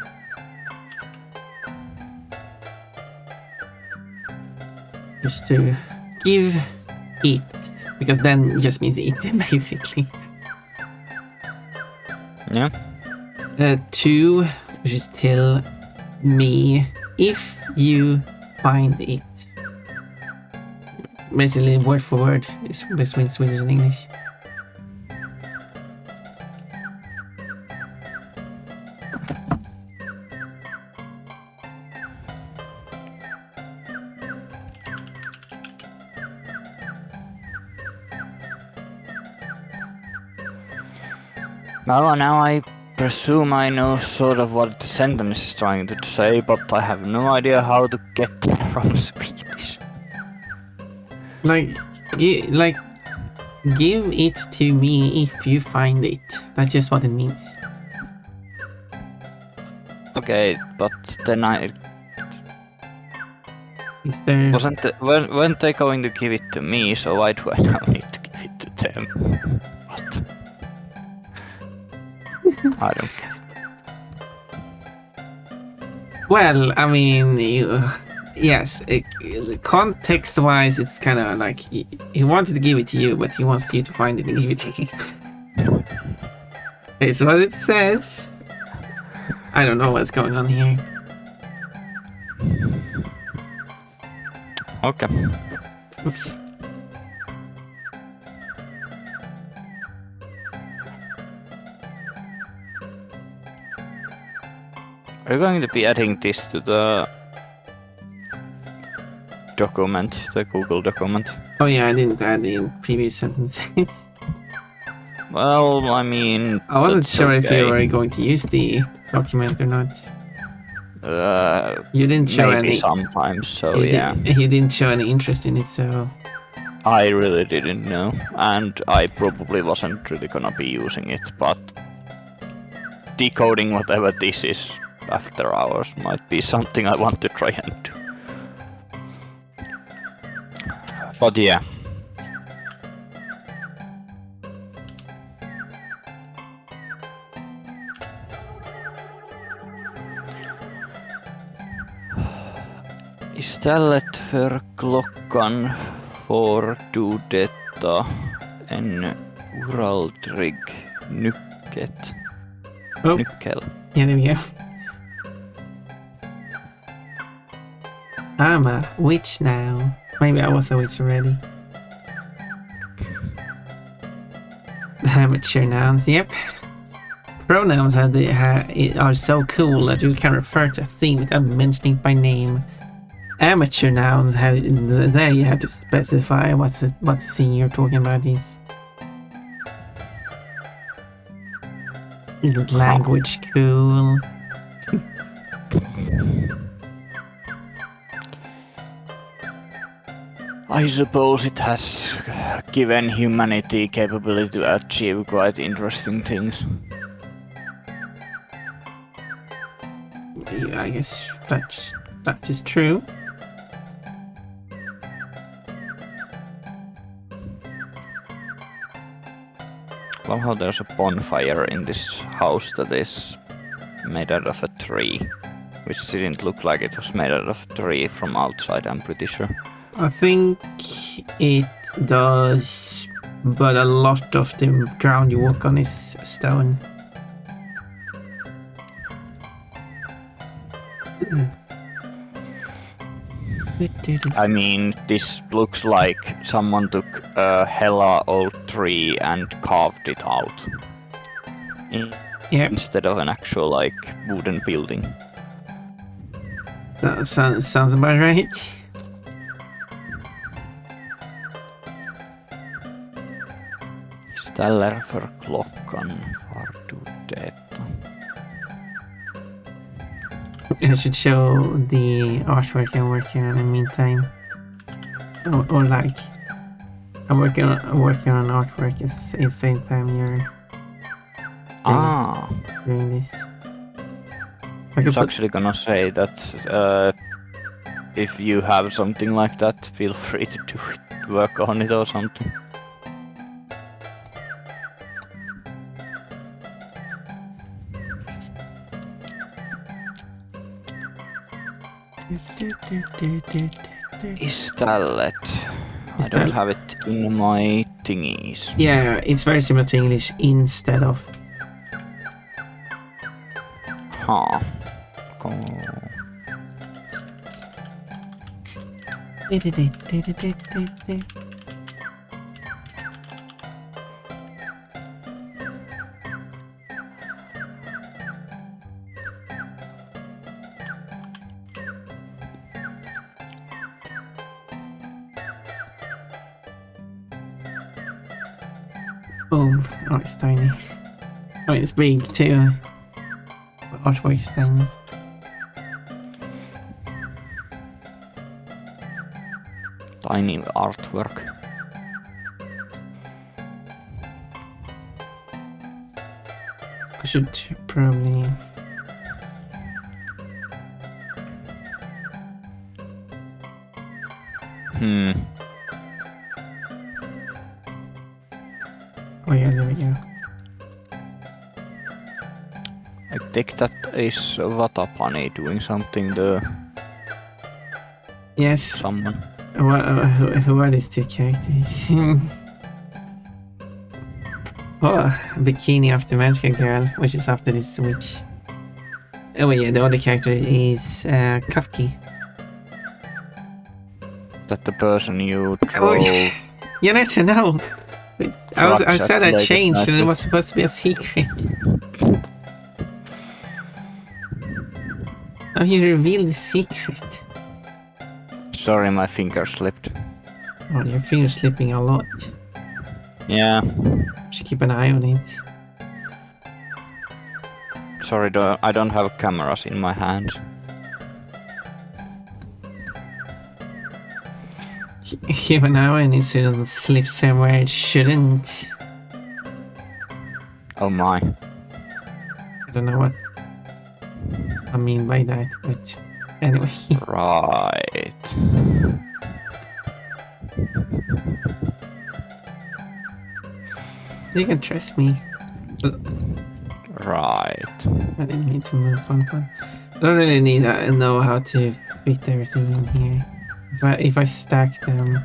Just to give it, because then just means eat, basically. Yeah. To, which is tell me if you find it. Basically, word for word is between Swedish and English. Now I presume I know sort of what the sentence is trying to say, but I have no idea how to get there from Swedish. Like, give it to me if you find it. That's just what it means. Okay, but then Is there... weren't they going to give it to me, so why do I now need to give it to them? What? I don't get it. Well, I mean, yes, context-wise, it's kind of like he wanted to give it to you, but he wants you to find it and give it to you. It's what it says. I don't know what's going on here. Okay. Oops. Are you going to be adding this to the document, the Google document? Oh yeah, I didn't add the previous sentences. Well, I mean, I wasn't that's sure if you okay. were going to use the document or not. You didn't show Maybe any. sometimes, so yeah. You didn't show any interest in it, so. I really didn't know, and I probably wasn't really gonna be using it, but decoding whatever this is after hours might be something I want to try and do. But yeah. Istället för klockan får du detta en uråldrig nyckel. Oh, Nyckel. yeah, there we go. I'm a witch now. Maybe I was a witch already. Amateur nouns, yep. Pronouns are so cool that you can refer to a thing without mentioning it by name. Amateur nouns, there you have to specify what scene you're talking about is. Isn't language cool? I suppose it has given humanity capability to achieve quite interesting things. Yeah, I guess that is true. Love how there's a bonfire in this house that is made out of a tree, which didn't look like it was made out of a tree from outside, I'm pretty sure. I think it does, but a lot of the ground you walk on is stone. I mean, this looks like someone took a hella old tree and carved it out. Yeah, Instead of an actual, like, wooden building. that sounds about right. Ställer för klockan har du detta. I should show the artwork I'm working on in the meantime. Or like, I'm working on artwork at the same time you're doing this. I was actually gonna say that if you have something like that, feel free to do it, work on it or something. Istället. I don't have it in my thingies. Yeah, it's very similar to English, instead of. Huh. Oh, it's tiny. Oh, it's big too. Artwork's tiny. Tiny artwork. I should probably... Oh yeah, there we go. I think that is Vatapani doing something to Yes. someone. Who are these two characters? Oh, Bikini after Magical Girl, which is after this witch. Oh yeah, the other character is Kafki. That the person you troll. Jannertto, no! I said I changed and it was supposed to be a secret. Now you revealed the secret. Sorry, my finger slipped. Oh, your finger's slipping a lot. Yeah. Should keep an eye on it. Sorry, I don't have cameras in my hands. Keep an eye on it so it doesn't slip somewhere it shouldn't. Oh my. I don't know what I mean by that, but anyway. Right. You can trust me. Right. I didn't need to move on. I don't really need to know how to fit everything in here. If I stack them,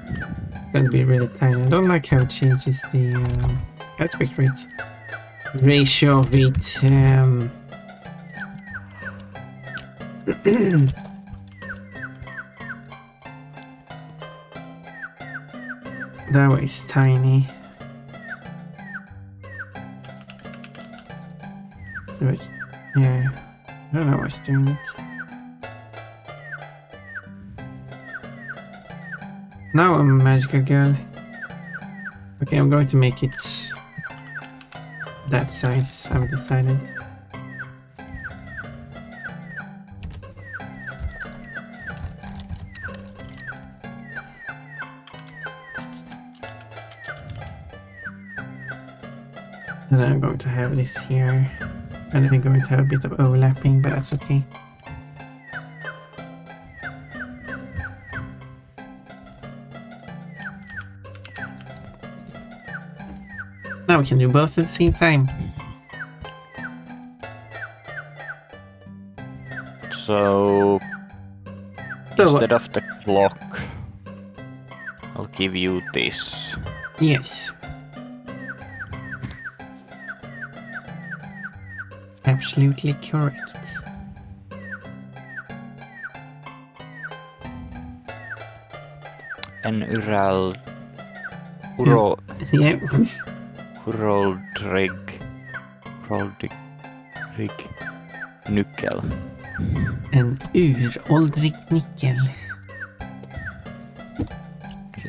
it's gonna be really tiny. I don't like how it changes the aspect ratio of it. That way is tiny. So it, yeah, I don't know why it's doing it. Now I'm a magical girl. Okay, I'm going to make it that size, I've decided. And then I'm going to have this here. And then I'm going to have a bit of overlapping, but that's okay. Now we can do both at the same time. So instead of the clock, I'll give you this. Yes. Absolutely correct. En Uro Yeah. Uroldrig nyckel. En uråldrig nyckel.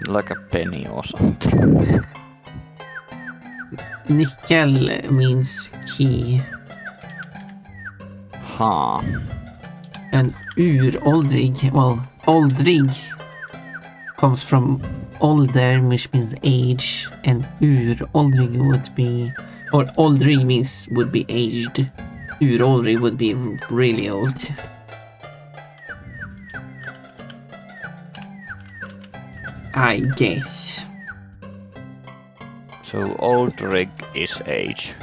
Like a penny or something. Nyckel means key. Huh. And uråldrig, well, åldrig comes from ålder, which means age, and uråldrig would be, or åldrig means would be aged. Uråldrig would be really old. I guess. So Oldrig is age.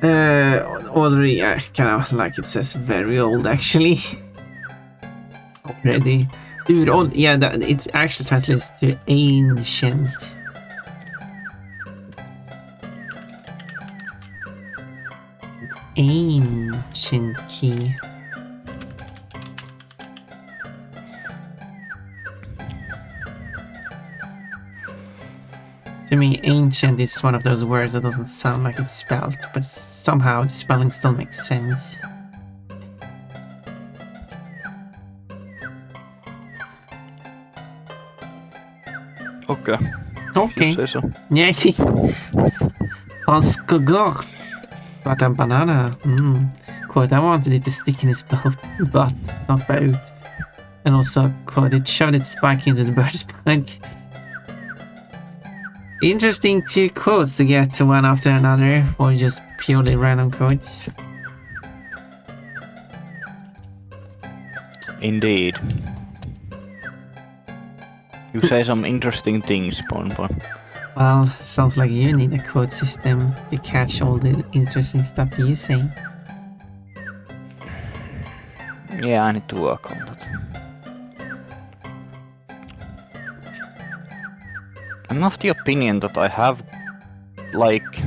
Already, kind of like it says very old actually. Already. Uråld, yeah, it actually translates to ancient. Ancient key. To me, ancient is one of those words that doesn't sound like it's spelled, but somehow the spelling still makes sense. Okay. Okay. You say so. Yeah, I see. Panskogor. Got a banana. Quote, I wanted it to stick in his butt, not boat. And also, quote, it shoved its spike into the bird's butt. Interesting 2 quotes to get to one after another, or just purely random quotes. Indeed. You say some interesting things, Bonbon. Well, sounds like you need a quote system to catch all the interesting stuff you say. Yeah, I need to work on that. I'm of the opinion that I have, like...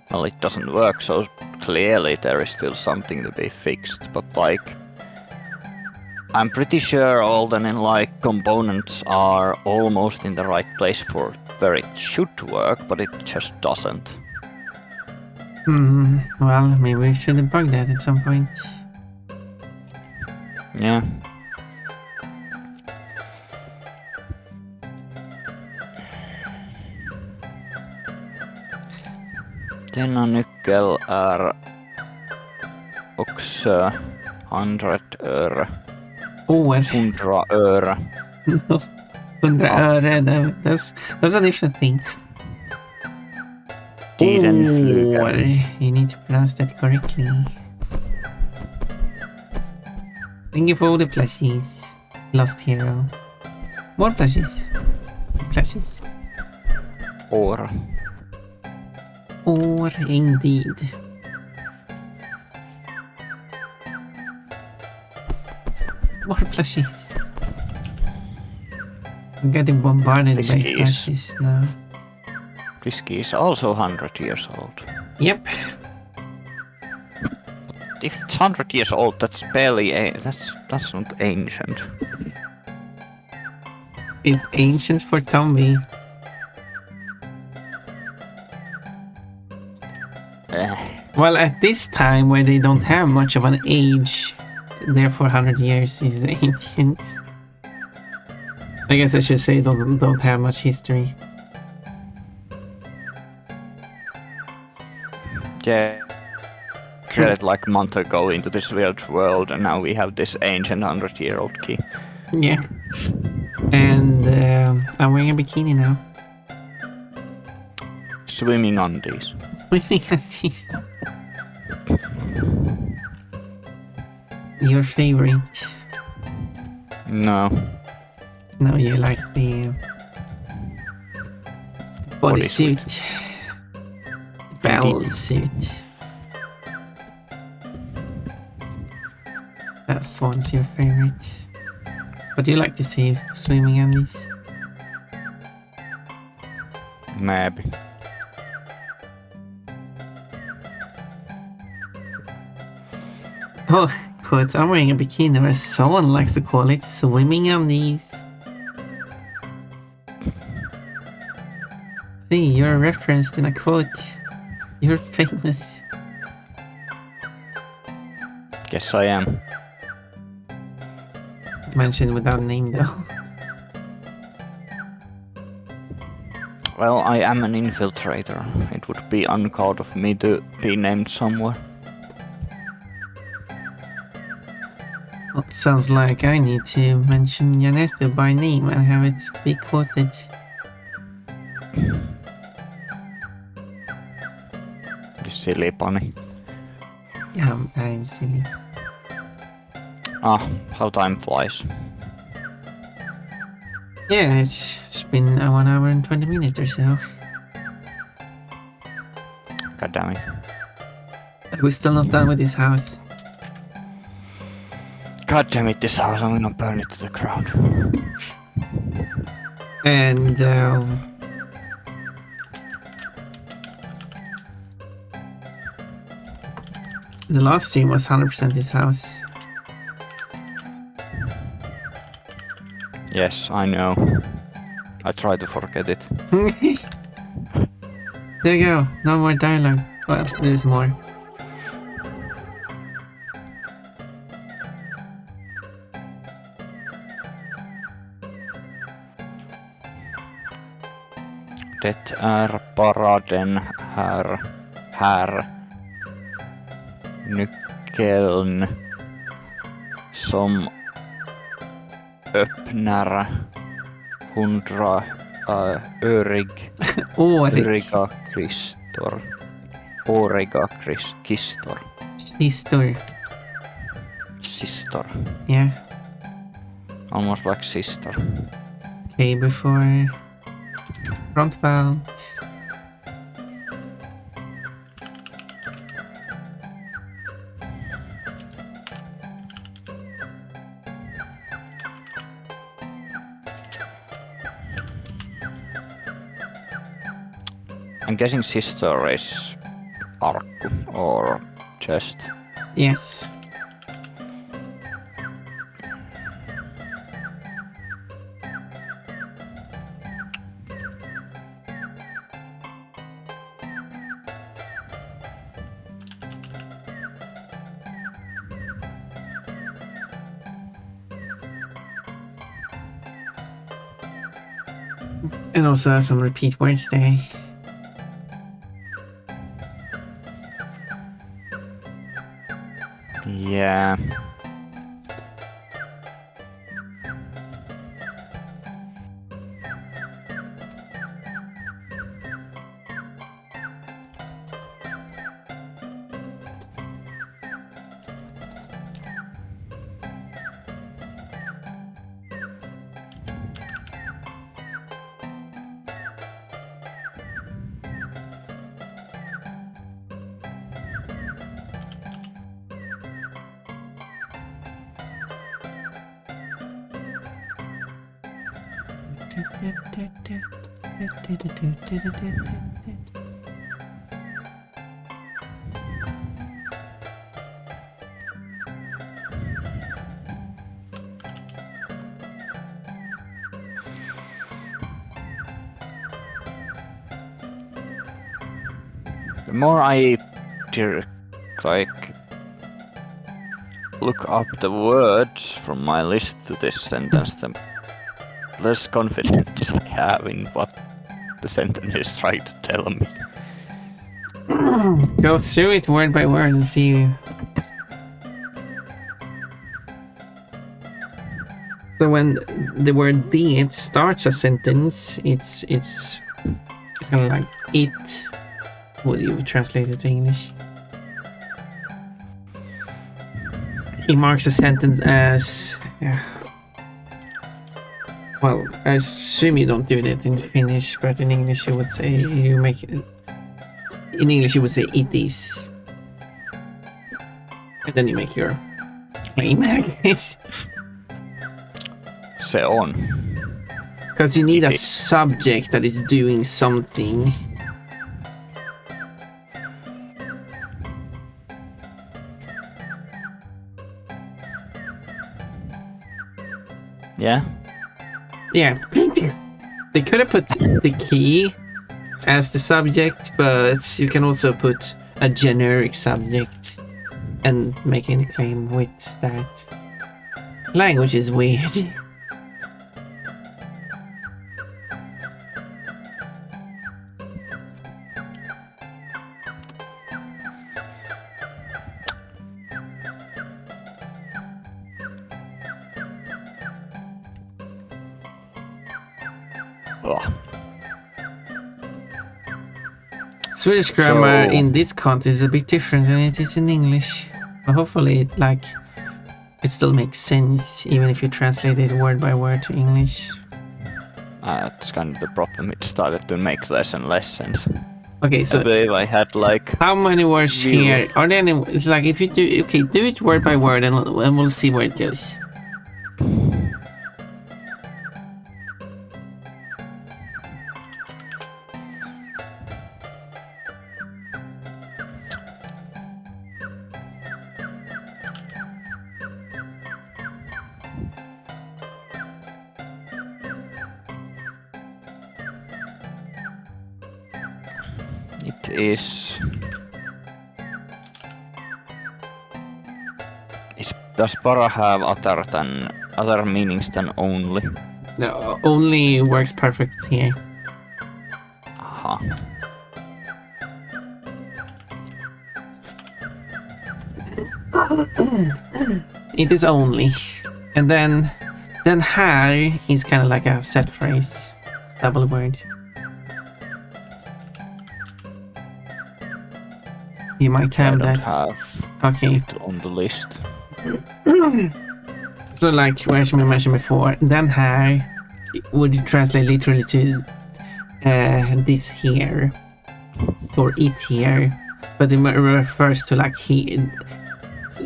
Well, it doesn't work, so clearly there is still something to be fixed, but like... I'm pretty sure all the like components are almost in the right place for where it should work, but it just doesn't. Well, maybe we should debug that at some point. Yeah. Denna nyckel är också 100 öre. År. 100 öre. 100 öre, that's a different thing. Tiden flyger. År. You need to pronounce that correctly. Thank you for all the plushies. Lost hero. More plushies. Plushies. År. Or indeed. More plushies. I'm getting bombarded by plushies now. This key is also 100 years old. Yep. If it's 100 years old, that's barely that's not ancient. It's ancient for Tombi. Well, at this time where they don't have much of an age, therefore 100 years is ancient. I guess I should say don't have much history. Yeah. Created like a month ago into this weird world, and now we have this ancient 100-year-old key. Yeah. And I'm wearing a bikini now. Swimming on these. Swimming on these. Your favorite? No. No, you like the bodysuit. Bell suit. That one's your favorite. What do you like to see swimming on these? Maybe. Oh, quote, I'm wearing a bikini, or as someone likes to call it, swimming on these. See, you're referenced in a quote. You're famous. Guess I am. Mentioned without name though. Well, I am an infiltrator. It would be uncalled of me to be named somewhere. Well, sounds like I need to mention Jannertto by name and have it be quoted. You silly bunny. Yeah, I'm silly. Ah, how time flies. Yeah, it's been 1 hour and 20 minutes or so. God damn it. We're still not done with this house. God damn it, this house, I'm gonna burn it to the ground. And the last stream was 100% this house. Yes, I know. I try to forget it. There you go. No more dialogue. Well, there's more. Det är paraden här nyckeln som öppnar 100 öriga kistor. Åriga kistor. Sistor. Yeah. Almost like sister. Okay, before front valve. I'm guessing sister is arkku or chest. Yes. And also some repeat words there. Yeah. The more I look up the words from my list to this sentence, the less confidence I have in what the sentence is trying to tell me. Go through it word by word and see. So when the word "det" starts a sentence, it's kind of like it. What do you translate it to English? He marks a sentence as. Well, I assume you don't do that in Finnish, but in English you would say you make it. In English you would say "it is," and then you make your claim, I guess. Se on. Because you need a subject that is doing something. Yeah. Yeah. They could have put the key as the subject, but you can also put a generic subject and make any claim with that. Language is weird. Swedish grammar in this context is a bit different than it is in English. But hopefully it still makes sense even if you translate it word by word to English. That's kind of the problem. It started to make less and less sense. Okay, so I believe I had like... How many words here? Are there any... It's like if you do... Okay, do it word by word and we'll see where it goes. It is... Does para have other meanings than only? No, only works perfect here. Aha. It is only. And then här is kind of like a set phrase. Double word. You might have I don't that. have Okay. it on the list. So like where we mentioned before, then här would you translate literally to this here or it here, but it refers to like here.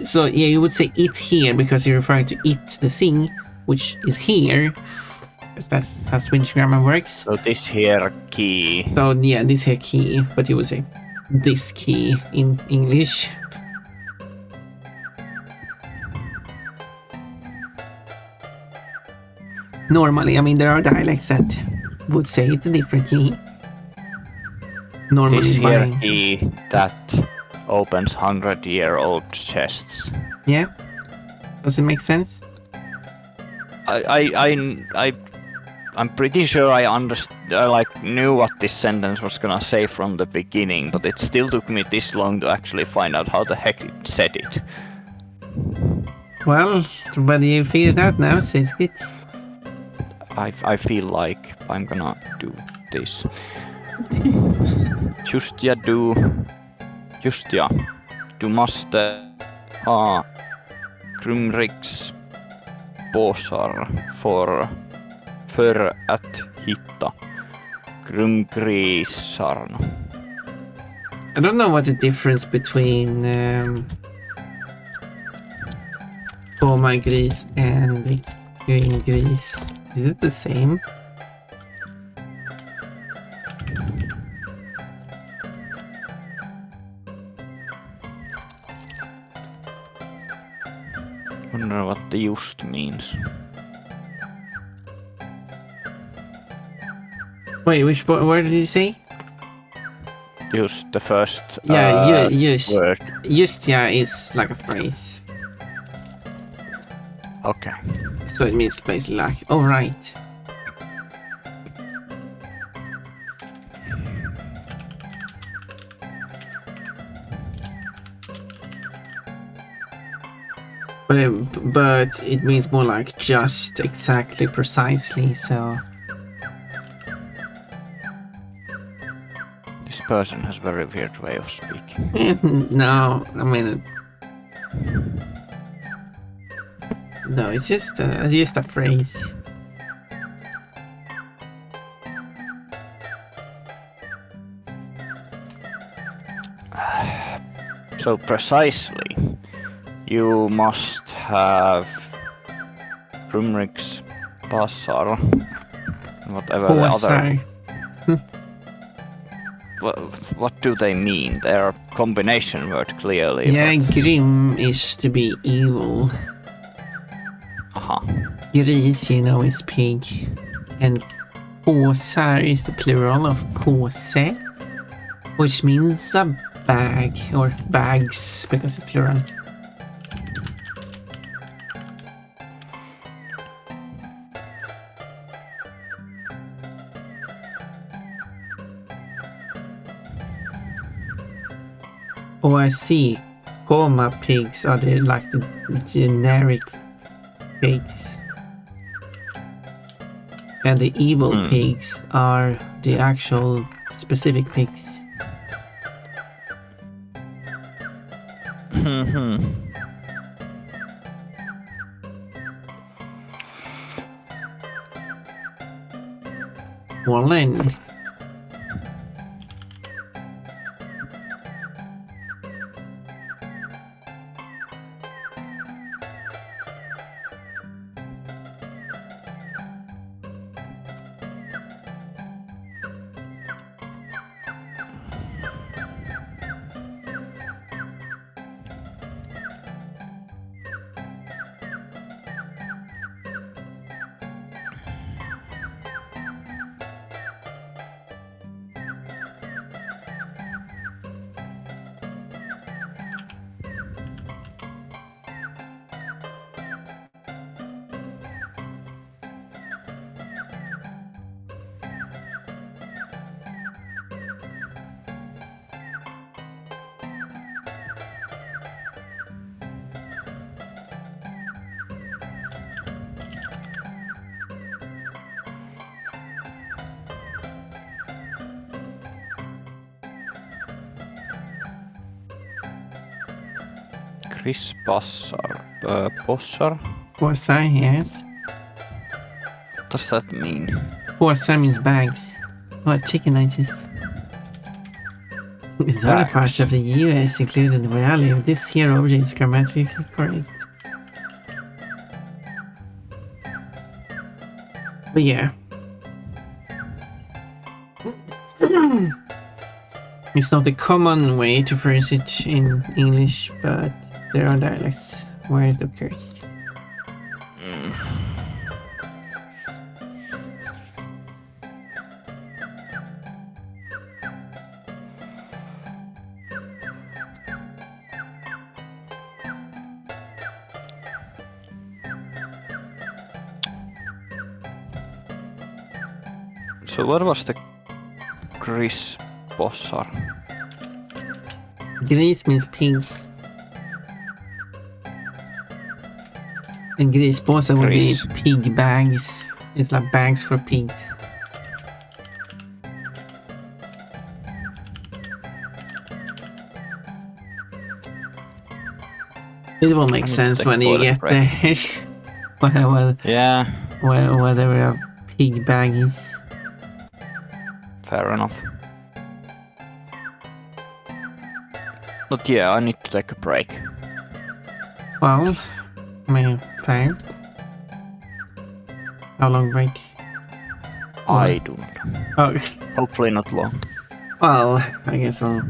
So yeah, you would say it here because you're referring to it, the thing, which is here, because that's how Swedish grammar works. So this here key. So yeah, this here key, but you would say this key in English. Normally, I mean, there are dialects that would say it's a different key. Normally, This here key that opens 100-year-old chests. Yeah. Does it make sense? I'm pretty sure I knew what this sentence was gonna say from the beginning, but it still took me this long to actually find out how the heck it said it. Well, but you figured out now, so it's good. I feel like I'm gonna do this. Just ja, du måste ha krumriksbåsar för att hitta krumgrisarna. I don't know what the difference between Tombi and the green gris. Is it the same? Wonder what the just means. Wait, which word did you say? Just the first Yeah, word. just yeah is like a phrase. Okay. So it means basically like, oh right. But it means more like just, exactly, precisely, so... This person has very weird way of speaking. No, I mean... No, it's just a phrase. So precisely, you must have Krumrik's Bazaar, whatever the other. Sorry. What do they mean? They're a combination word, clearly. Yeah, but... grim is to be evil. Gris, you know, is pig. And påsar is the plural of påse, which means a bag, or bags, because it's plural. Oh, I see. Coma pigs are like the generic pigs. And the evil pigs are the actual specific pigs. Well then. Chris Bossar. Bossar? Påsar, yes. What does that mean? Påsar means bags. What chicken noises? Is other Bags. parts of the US included where I live? This here object is grammatically correct. But yeah. It's not a common way to phrase it in English, but there are dialects where it occurs. So what was the Chris Bossar? Gris means pig. And grispåsar would be Gris. pig bags. It's like bags for pigs. It will make I need to sense take when a you toilet get break. there. Yeah, Whatever a pig bag is. fair enough. But yeah, I need to take a break. Well, fine. How long break? I do not know. Oh, Hopefully not long. well, I guess I'll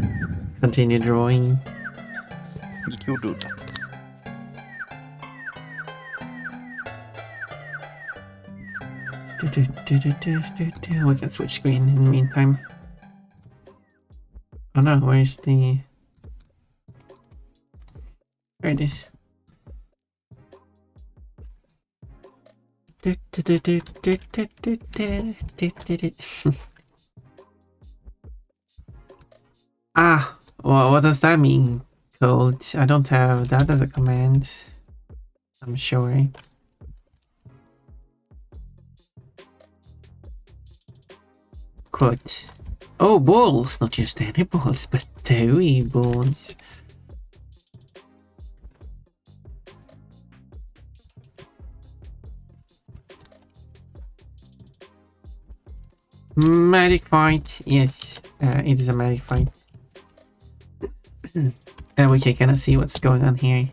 continue drawing. You do that. We can switch screen in the meantime. Oh no, where's the... There it is. Ah, well, what does that mean? Code. I don't have that as a command. I'm sure. Quote. Oh, balls! Not just any balls, but doughy balls. Magic fight. Yes, it is a magic fight. And we can kind of see what's going on here.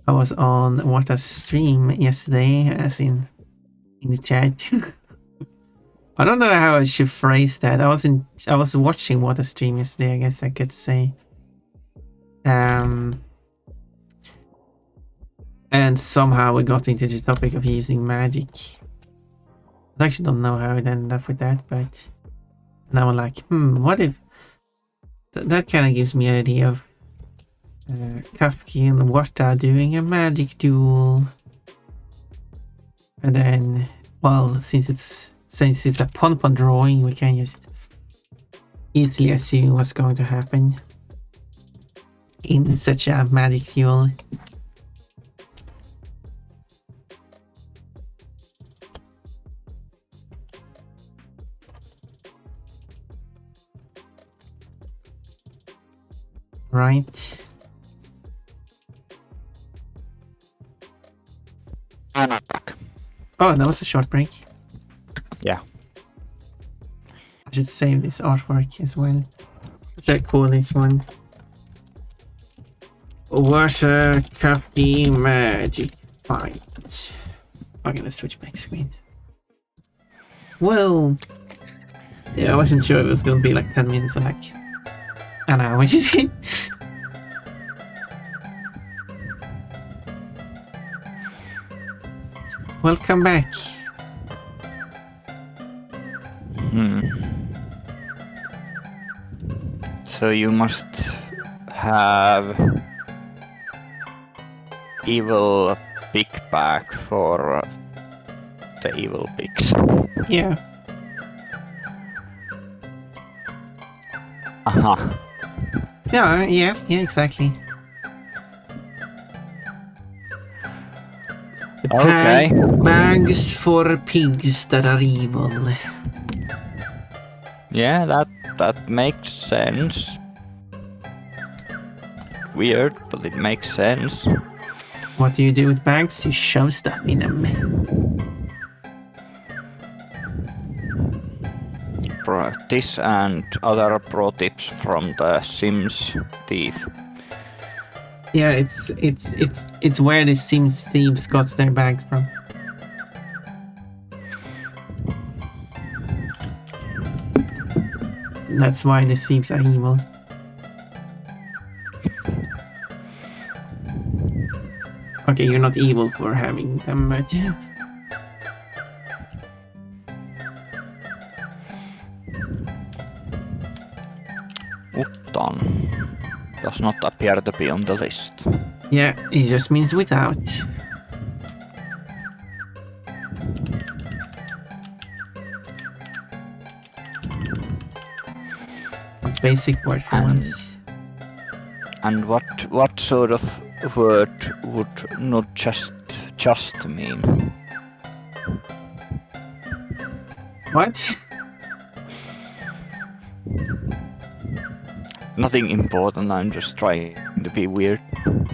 I was on what a stream yesterday, as in the chat. I don't know how I should phrase that. I was watching what a stream yesterday, I guess I could say. And somehow we got into the topic of using magic. I actually don't know how it ended up with that, but now I'm like, what if... That kind of gives me an idea of Kafka and Warta doing a magic duel. And then, well, since it's a pon-pon drawing, we can just easily assume what's going to happen in such a magic duel. Right. And I'm back. Oh, that was a short break. Yeah. I should save this artwork as well. Should I call this one? Water Kafka Magic Fight. I'm gonna switch back screen. Well, yeah, I wasn't sure if it was gonna be like 10 minutes or like an hour. Welcome back. So you must have evil pig bag for the evil pigs. Yeah. Aha. Yeah, exactly. Okay. Bags for pigs that are evil. Yeah, that makes sense. weird, but it makes sense. What do you do with bags? You shove stuff in them. This and other pro tips from the Sims thief. Yeah, it's where the Sims thieves got their bags from. That's why the thieves are evil. Okay, you're not evil for having them, but... Uttan does not appear to be on the list. Yeah, it just means without. A basic word for once. And what sort of word would not just mean? What? Nothing important, I'm just trying to be weird.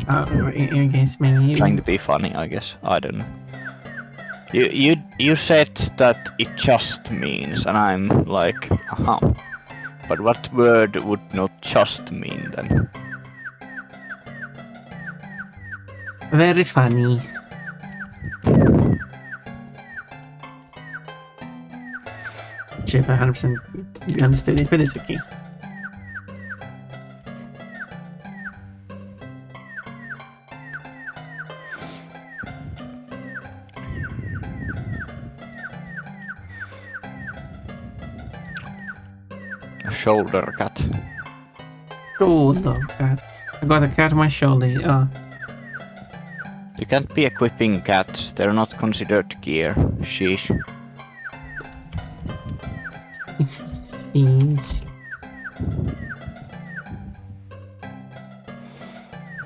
I guess maybe... Trying to be funny, I guess. I don't know. You said that it just means, and I'm like, uh-huh. But what word would not just mean then? Very funny. Sure, if I 100% understood it, but it's okay. A shoulder cat. Shoulder cat. I got a cat on my shoulder. Oh. You can't be equipping cats, they're not considered gear. Sheesh.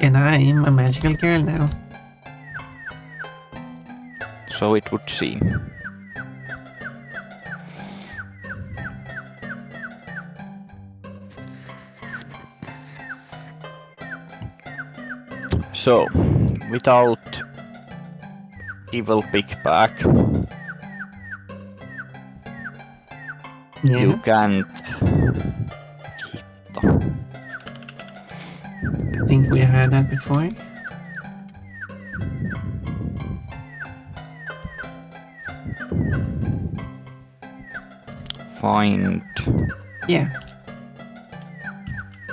And I'm a magical girl now. So it would seem. So, without evil pigback, Yeah. you can't hit. I think we had that before. Find Yeah.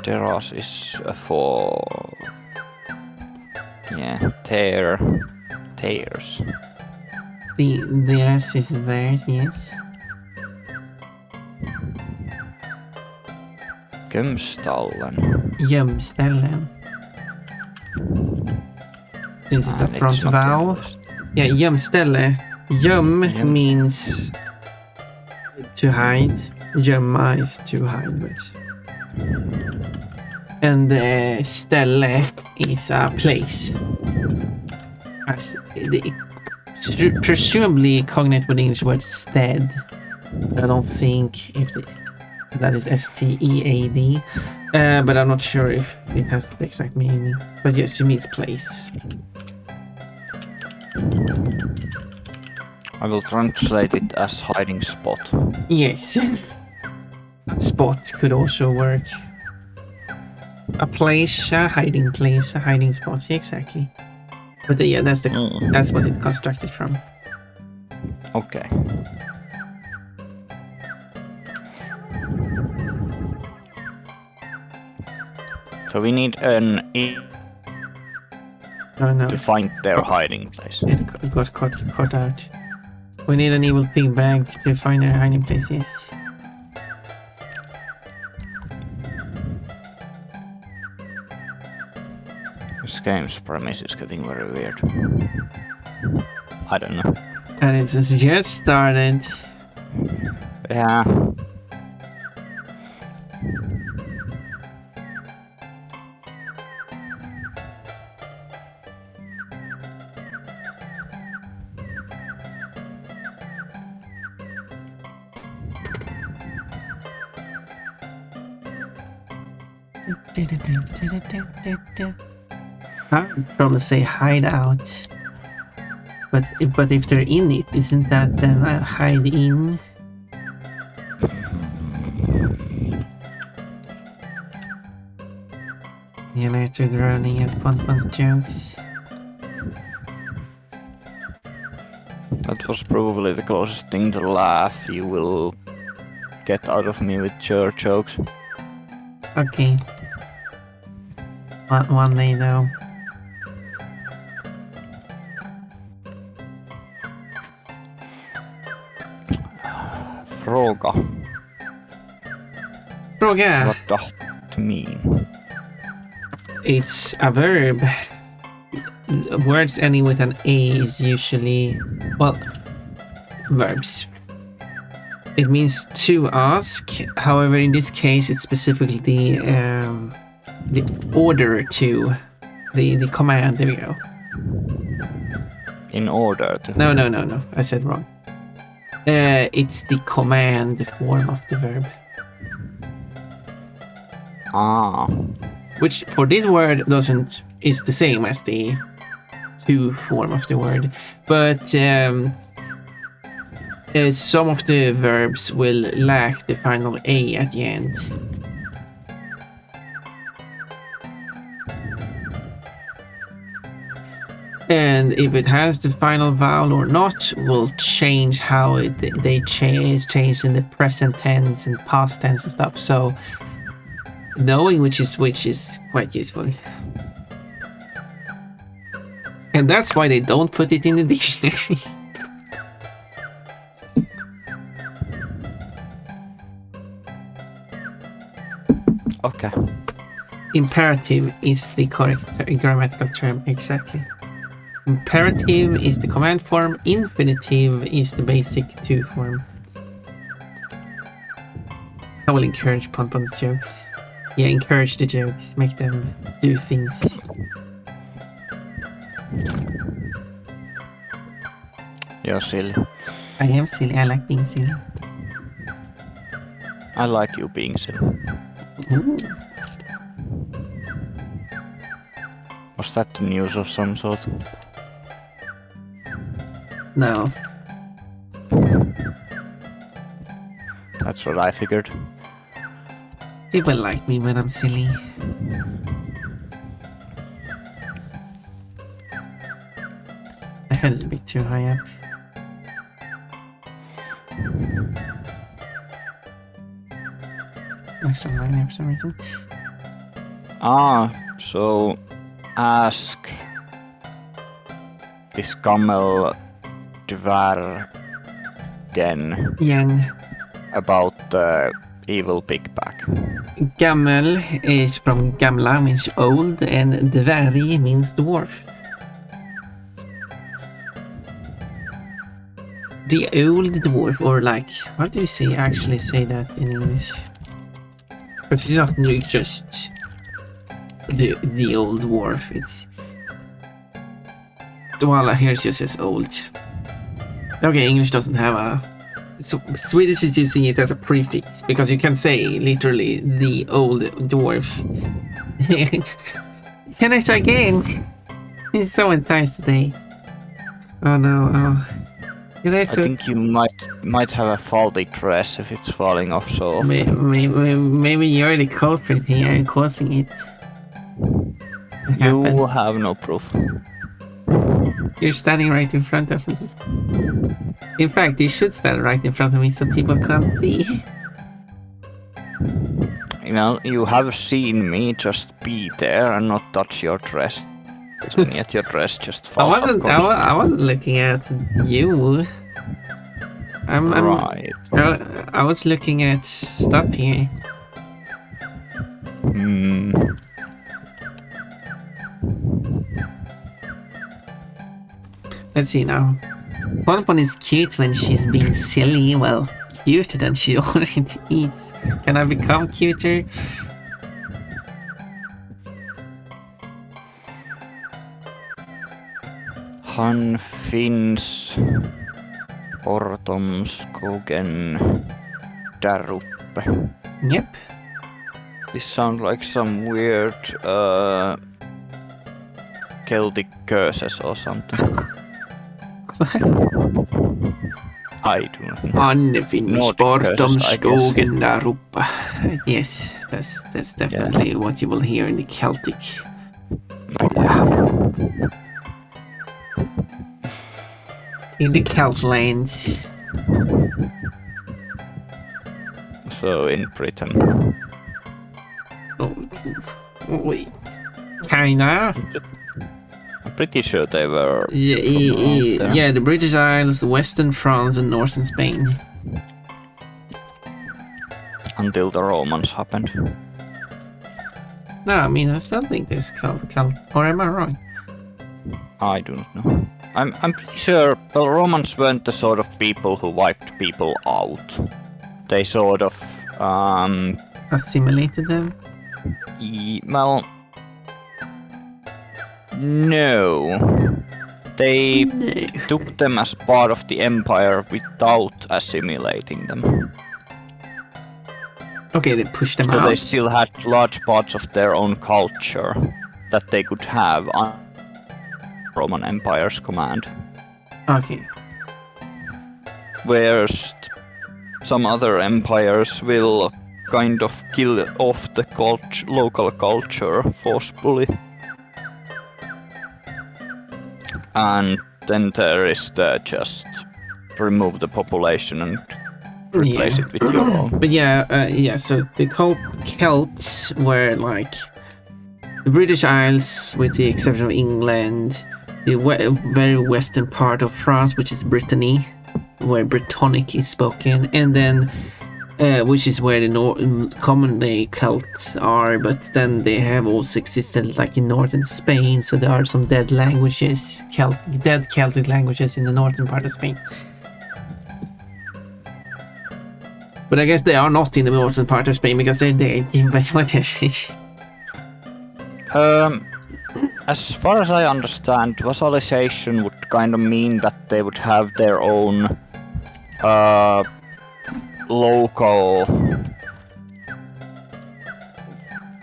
terrace is for tears. The rest is theirs, yes. Gömstallen. Gömställen. Since it's a And front it's not on the vowel. list. Yeah, gömställe. Göm means to hide. Gömma is to hide with. And ställe is a place. As presumably cognate with the English word stead. I don't think if that is S-T-E-A-D. But I'm not sure if it has the exact meaning. But yes, it means place. I will translate it as hiding spot. Yes. A spot could also work. A place, a hiding place, a hiding spot. Yeah, exactly. But yeah, that's what it constructed from. Okay. So we need an No. to find their hiding place. It got cut out. We need an evil pig bag to find a hiding place, yes. This game's premise is getting very weird. I don't know. And it just started. Yeah. I would probably say hideout. But if they're in it, isn't that then a hide in? Jannertto groaning at Ponpon's jokes. That was probably the closest thing to laugh you will get out of me with your jokes. Okay. One day though. Fråga. Fråga. What does it mean? It's a verb. Words ending with an A is usually, well, verbs. It means to ask. However, in this case, it's specifically the order to, the command. There we go. In order to. No. I said wrong. It's the command form of the verb. Ah. Which for this word is the same as the to form of the word, but some of the verbs will lack the final A at the end. And if it has the final vowel or not will change how they change in the present tense and past tense and stuff. So knowing which is quite useful. And that's why they don't put it in the dictionary. Okay. Imperative is the correct grammatical term, exactly. Imperative is the command form, infinitive is the basic to form. I will encourage Ponpon's jokes. Yeah, encourage the jokes, make them do things. You're silly. I am silly, I like being silly. I like you being silly. Ooh. Was that the news of some sort? No. That's what I figured. People like me when I'm silly. My head is a bit too high up. Extra line here for some reason. Ah, so ask this camel dvärgen Yen. about the evil pigback. Gammel is from gamla, means old, and dvärg means dwarf. The old dwarf, or like, how do you actually say that in English? Because it's not just the old dwarf, it's... Well, here it just says old. Okay, English doesn't have a... So Swedish is using it as a prefix, because you can say literally the old dwarf. Can I say again? He's so intense today. Oh no, oh. I think you might have a faulty dress if it's falling off so often. Maybe you're the culprit here and causing it to happen. You have no proof. You're standing right in front of me. In fact, you should stand right in front of me so people can't see. You know, you have seen me just be there and not touch your dress. And yet your dress just falls off. I wasn't looking at you. Right. I was looking at stuff here. Hmm. Let's see now. Ponpon is cute when she's being silly. Well, cuter than she already is. Can I become cuter? Han finns bortom skogen där uppe. Yep. This sounds like some weird Celtic curses or something. I do not know. Anne finns Nordic bortom curses, I guess. skogen där uppe. Yes, that's definitely what you will hear in the Celtic. In the Celtlands. So in Britain. Oh, wait. Kinda. I'm pretty sure they were. Yeah, the British Isles, Western France, and Northern Spain. Until the Romans happened. No, I mean, I still think there's Celt. Or am I wrong? I do not know. I'm pretty sure the Romans weren't the sort of people who wiped people out. They sort of Assimilated them? well, no. They took them as part of the empire without assimilating them. Okay, they pushed them So out. they still had large parts of their own culture that they could have on Roman Empire's command. Okay. Whereas some other empires will kind of kill off the local culture forcefully. And then there is the just remove the population and replace it with your own. But so the Celts were like the British Isles, with the exception of England, the very western part of France, which is Brittany, where Brittonic is spoken, and then which is where the commonly Celts are, but then they have also existed like in northern Spain, so there are some dead languages, dead Celtic languages in the northern part of Spain. But I guess they are not in the northern part of Spain because they're dead. As far as I understand, vassalization would kind of mean that they would have their own local.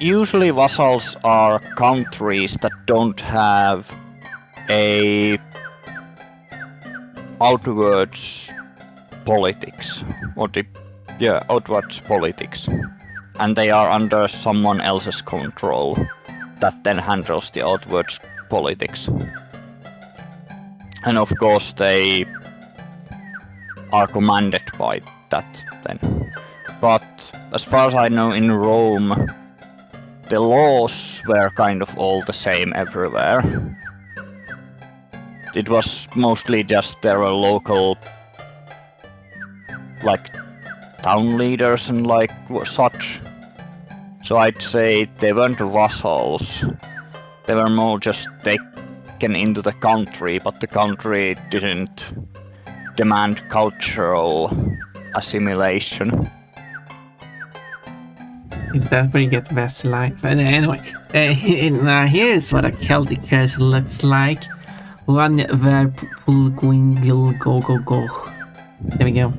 Usually vassals are countries that don't have a outwards politics, or outwards politics, and they are under someone else's control that then handles the outwards politics. And of course they are commanded by that then. But as far as I know, in Rome the laws were kind of all the same everywhere. It was mostly just there were local like town leaders and like such. So I'd say they weren't vassals. They were more just taken into the country, but the country didn't demand cultural assimilation. Is that where you get vassalized? But anyway, now here's what a Celtic curse looks like. One verpul gwingil go go go. There we go.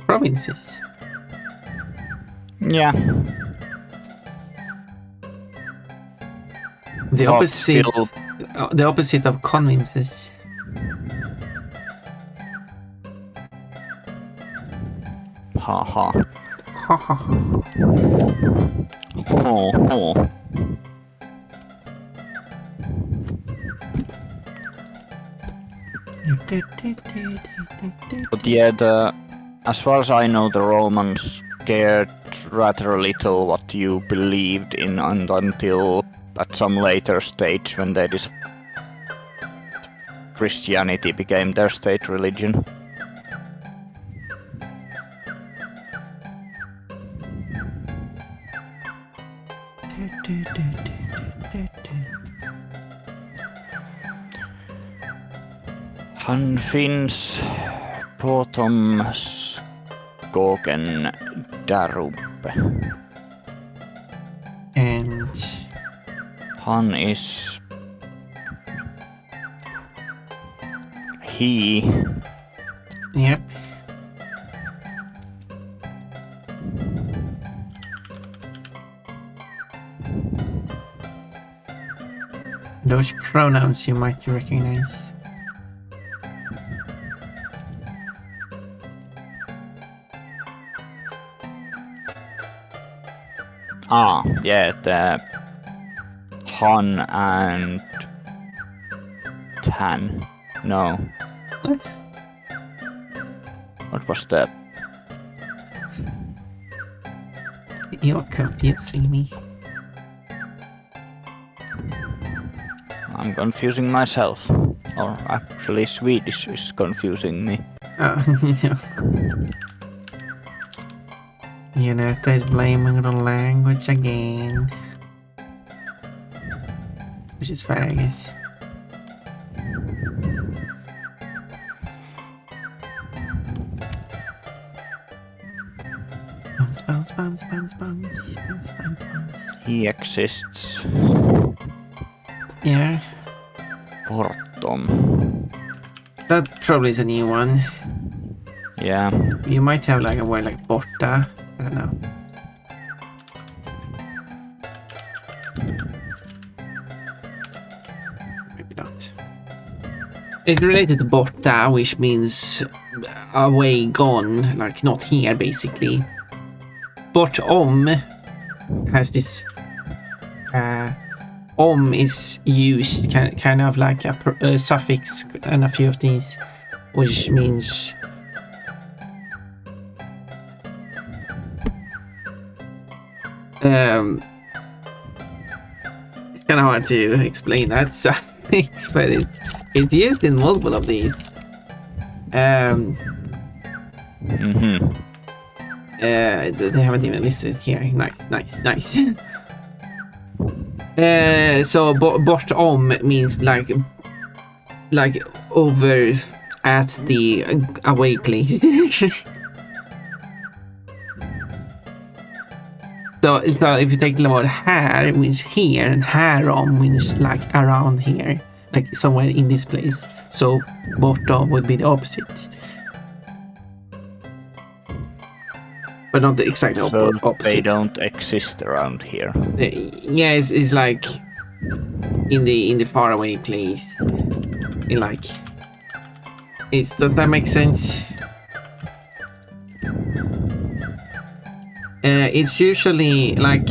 Provinces. Yeah. The But opposite. still- The opposite of convinces. Haha. Ha ha ha. Oh. But yeah, as far as I know, the Romans cared rather little what you believed in, and until at some later stage when they decided Christianity became their state religion. Han finns bortom skogen där uppe. And Han is... He... yep. Those pronouns you might recognize. Yeah, the Han and Tan. No. What? What was that? You're confusing me. I'm confusing myself. Or actually Swedish is confusing me. Oh, no. Jannertto is blaming the language again. Which is fair, I guess. Bounce, bounce, bounce, bounce, bounce, bounce, bounce, bounce. He exists. Yeah, Bortom. that probably is a new one. Yeah. You might have like a word like borta. I don't know. Maybe not. It's related to borta, which means away, gone, like not here, basically. Bortom has this. Om is used kind of like a suffix and a few of these, which means. It's kind of hard to explain that suffix, but it's used in multiple of these. They haven't even listed it here. Nice. So bortom means like over at the away place. So if you take the word här, it means here, and härom means like around here, like somewhere in this place. So bortom would be the opposite. But not the exact opposite. They don't exist around here. Yeah, it's like in the faraway place. In like, does that make sense? It's usually like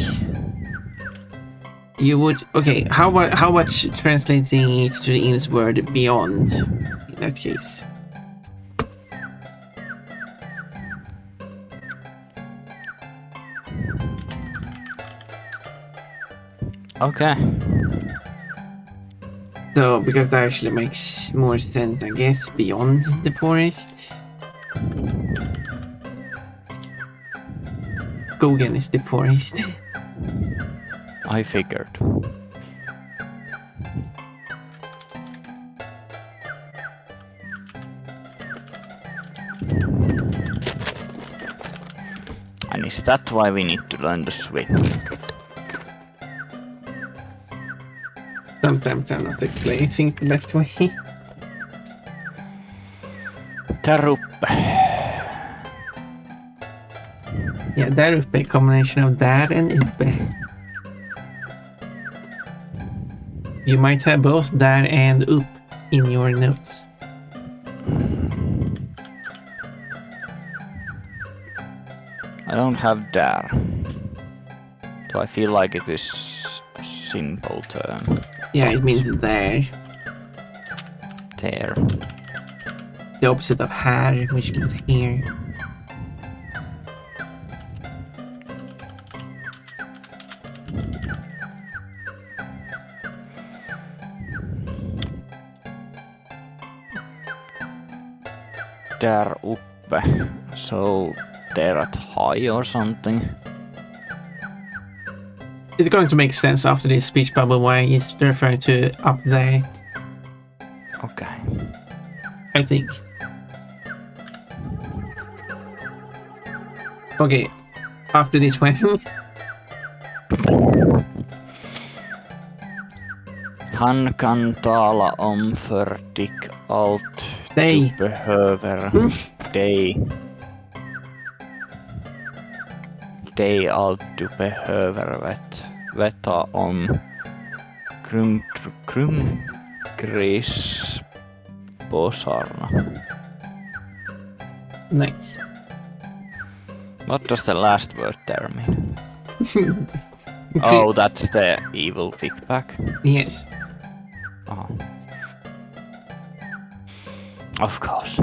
you would. Okay, how much translating it to the English word beyond in that case? Okay. So, because that actually makes more sense, I guess, beyond the forest. Skogen is the forest. I figured. And is that why we need to learn to swim? Sometimes I'm not explaining things the best way. Där uppe. Yeah, där uppe, combination of där and uppe. You might have both där and upp in your notes. I don't have där. So I feel like it is a simple term. Yeah, it means there. There. The opposite of här, which means here. Där uppe. So they're at high or something. It's going to make sense after this speech bubble why it's referring to up there, Okay. I think. Okay, after this one. Han kan tala om för dig allt Dig. du behöver. Dig allt du behöver veta om Krumgrisposarna. Nice. What does the last word there mean? Oh, that's the evil pickback. Yes. Oh. Of course.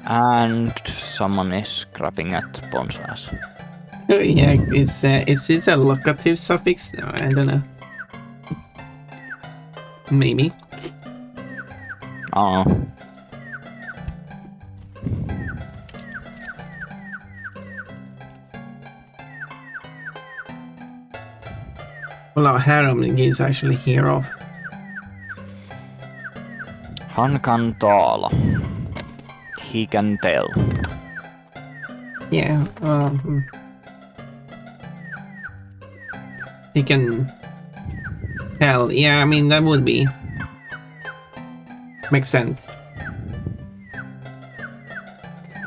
And someone is grabbing at Bon's ass. Oh, yeah, it's a locative suffix. No, I don't know. Maybe. Oh. Well, our harem is actually here off. Han kan tala. He can tell. Yeah. He can tell. Yeah, I mean that would be makes sense.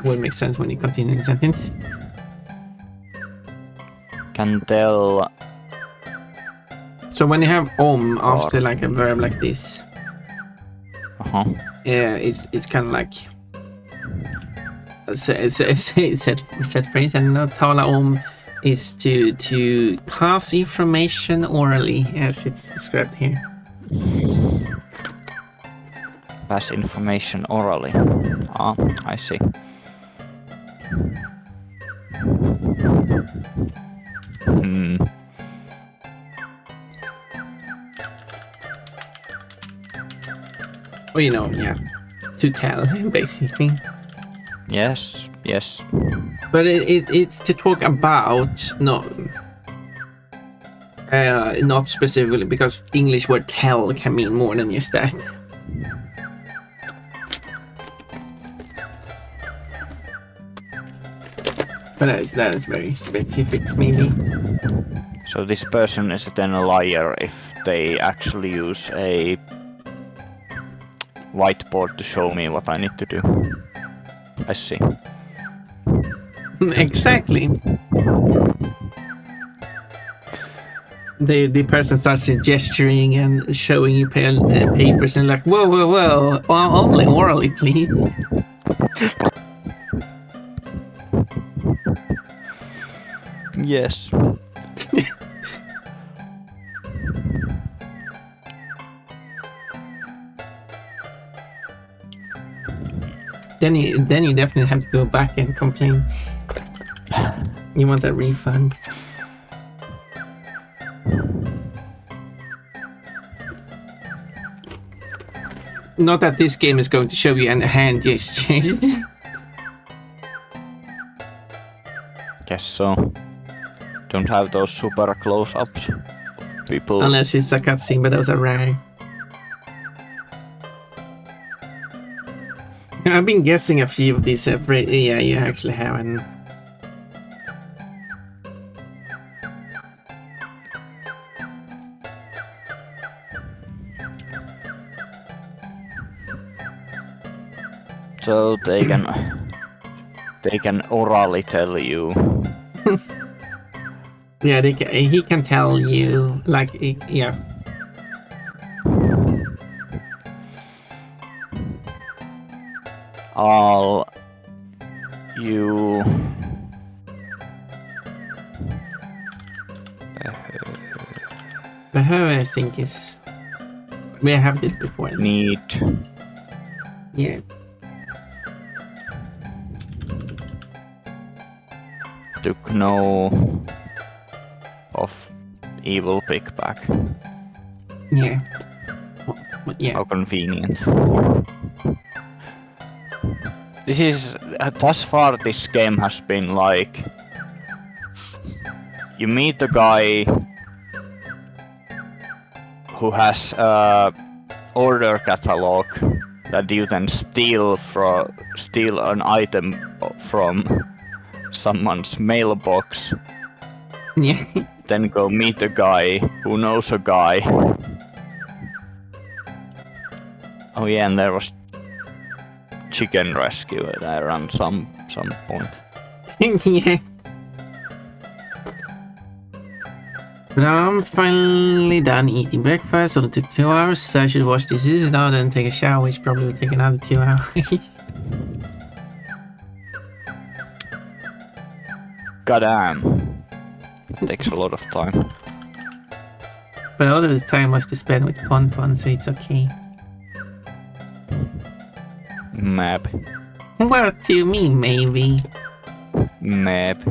Would make sense when you continue the sentence. Can tell. So when you have after like a verb like this, it's kind of like a set phrase. And tala is to pass information orally, as it's described here. Pass information orally. Ah, I see. Well, yeah, to tell, basically. Yes. But it's to talk about, not specifically, because English word tell can mean more than just that. But that is very specific, maybe. So this person is then a liar if they actually use a whiteboard to show me what I need to do. I see. Exactly. The person starts gesturing and showing you papers and like, whoa, only orally, please. Yes. Then you definitely have to go back and complain. You want a refund. Not that this game is going to show you a hand gestures. Guess so. Don't have those super close-ups. People. Unless it's a cutscene, but those are rare. I've been guessing a few of these. Yeah, you actually haven't. So they can orally tell you. Yeah, he can tell you, like, yeah. All you Behöver, I think, is... We have this before. need Yeah. to know of evil pickback. Yeah. But yeah. How convenient. This is... thus far this game has been like... You meet a guy who has a order catalog that you then steal an item from someone's mailbox. Yeah. Then go meet a guy who knows a guy. Oh yeah, and there was chicken rescue there around some point. Yeah. But I'm finally done eating breakfast. Only took 2 hours, so I should wash dishes now, then take a shower, which probably will take another 2 hours. Goddamn. Takes a lot of time. But a lot of the time was to spend with Pon, so it's okay. Map. What do you mean, maybe? Map.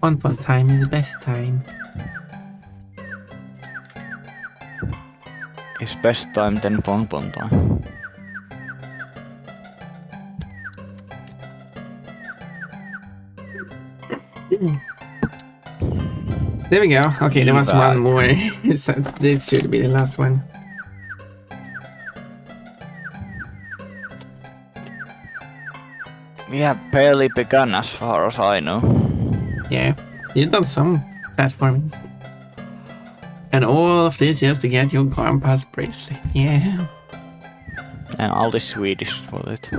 Pon time is the best time. It's best time than Pon time. There we go. Okay, there was one more. So this should be the last one. We have barely begun as far as I know. Yeah, you've done some platforming. And all of this just to get your grandpa's bracelet. Yeah. And all the Swedish for it.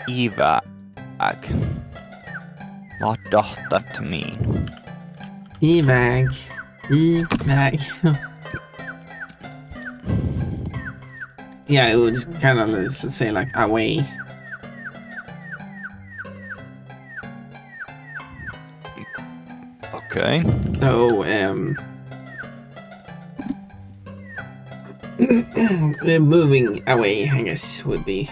Evag. What does that mean? Evag. Yeah, it would kind of, let's say, like, away. Okay. So, moving away, I guess, would be.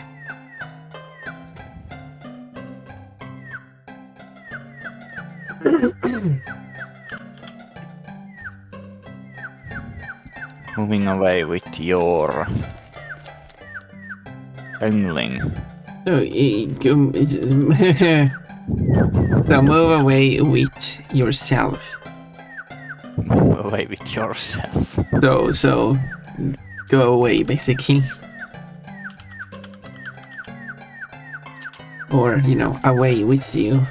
Moving away with your youngling. So move away with yourself. Move away with yourself. So go away, basically. Or, you know, away with you.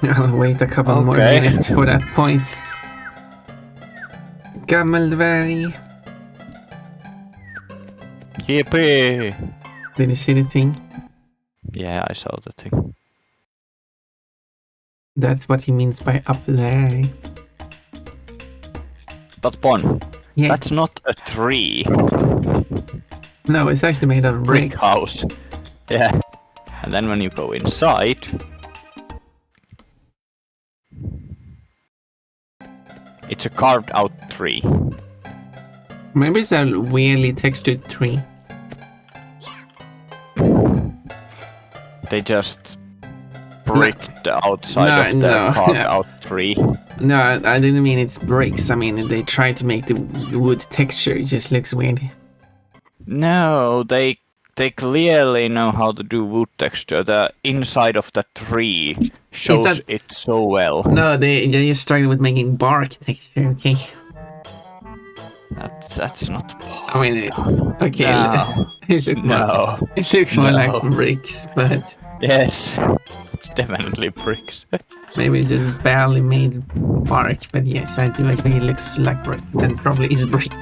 I'll wait a couple more minutes for that point. Gammeldvärg. Yippee! Did you see the thing? Yeah, I saw the thing. That's what he means by up there. But Bon, Yeah. that's not a tree. No, it's actually made of Brick bricks. house. Yeah. And then when you go inside, it's a carved out tree. Maybe it's a weirdly textured tree. They just bricked the outside of the carved out tree. No, I didn't mean it's bricks. I mean, they tried to make the wood texture. It just looks weird. No, they clearly know how to do wood texture. The inside of the tree shows it so well. No, they just started with making bark texture, okay? That's not... I mean, okay, No. It looks more like bricks, but... Yes, it's definitely bricks. Maybe just barely made bark, but yes, I do agree it looks like brick, and probably is brick.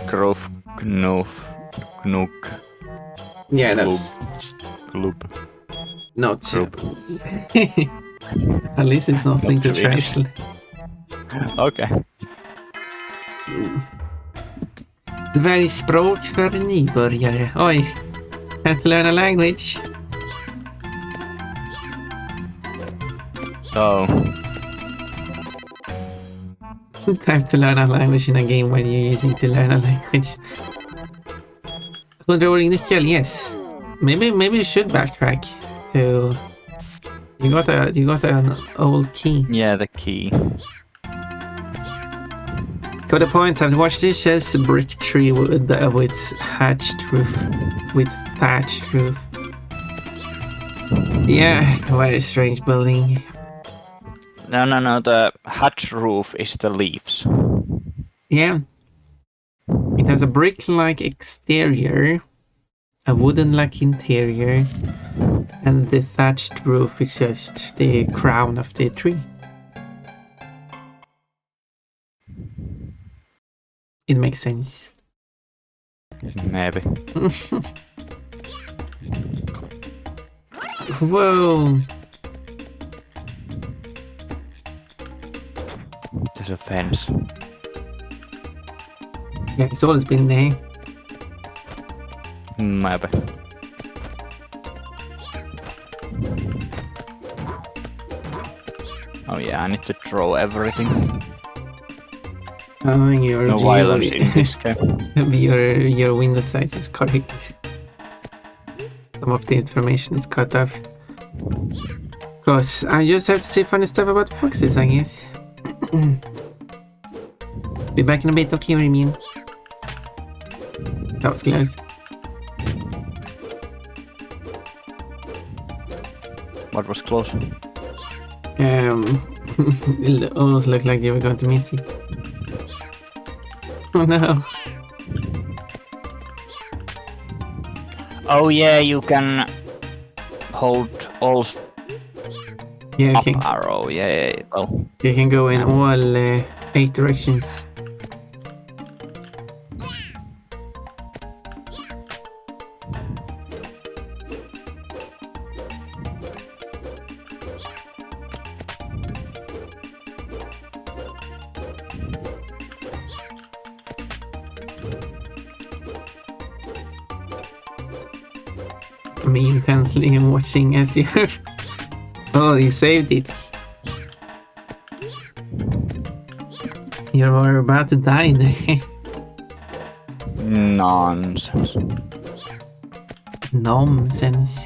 Grove, Knook. Yeah, that's Glub. not... At least it's nothing to translate. Okay. Dvärgspråk för nybörjare. Oj. Have to learn a language. So... Time to learn a language in a game when you're using to learn a language. 100-årig nyckel, yes. Maybe you should backtrack to... You got an old key. Yeah, the key. Got a point. I've watched this as a brick tree with thatched roof. With thatched roof. Yeah, very strange building. No, the hatch roof is the leaves. Yeah. It has a brick-like exterior, a wooden-like interior, and the thatched roof is just the crown of the tree. It makes sense. Maybe. Whoa! There's a fence. Yeah, it's always been there. Maybe. Oh yeah, I need to throw everything. Oh, No violence in this game. your window size is correct. Some of the information is cut off. Cause I just have to say funny stuff about foxes, I guess. Be back in a bit, okay, what do you mean? That was close. What was close? It almost looked like you were going to miss it. Oh no. Oh yeah, you can hold all Yeah, up arrow. Yeah. Well, you can go in all 8 directions. Me intensely watching as you're... Oh, you saved it. You were about to die there. nonsense. Nonsense.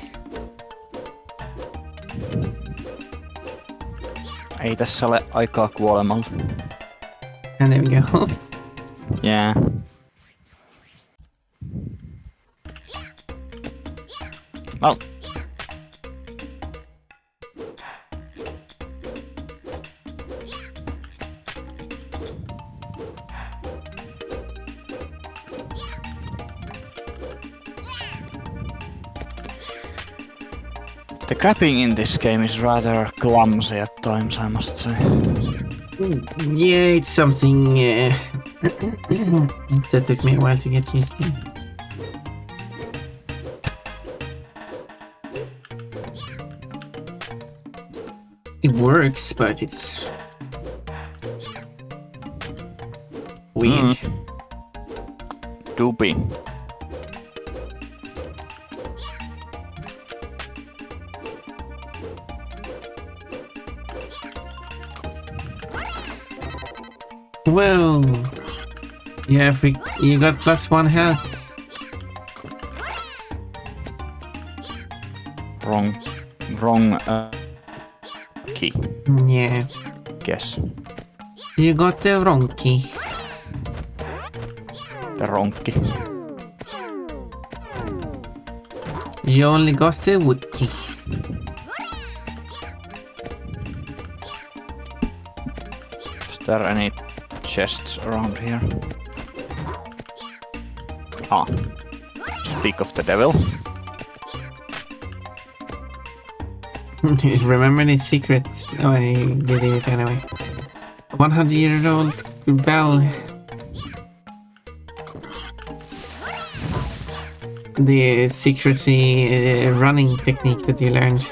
Ei tässä ole aikaa kuolemalta. And there we go. Yeah. Well. The grabbing in this game is rather clumsy at times, I must say. Yeah, it's something that took me a while to get used to. It works, but it's weird. Tombi. Well, yeah, if you got +1 health. Wrong key. Yeah. Guess. You got the wrong key. The wrong key. You only got the wood key. Is there any chests around here? Ah. Speak of the devil. Remember the secret? Oh, I did it anyway. 100-year-old bell. The secretly running technique that you learned.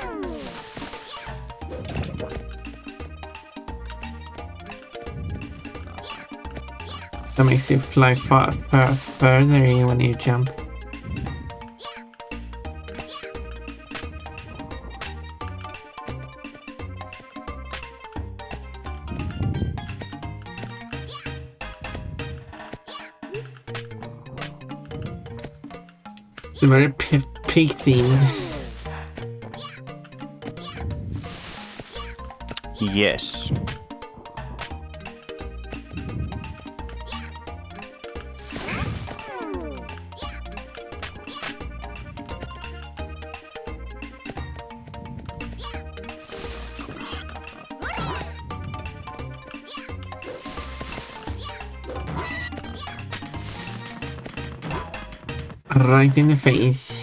That makes you fly further when you jump. It's very pig themed. Yes. Right in the face.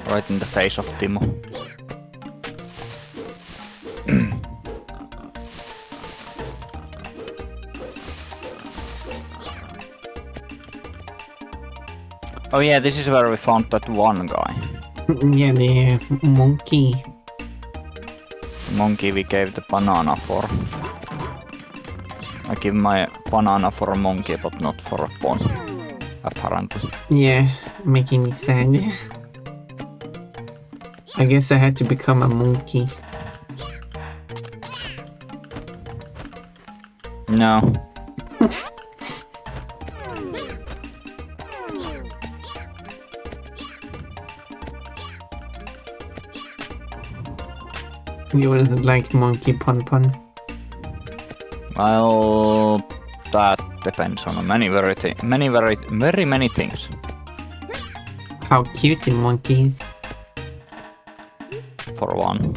Right in the face of Timo. Oh yeah, this is where we found that one guy. Yeah, the monkey. Monkey we gave the banana for. I give my banana for a monkey, but not for a pawn. Apparently. Yeah, making me sad. I guess I had to become a monkey. No. You wouldn't like monkey pun pun. Well, that depends on very many things. How cute the monkey is. For one.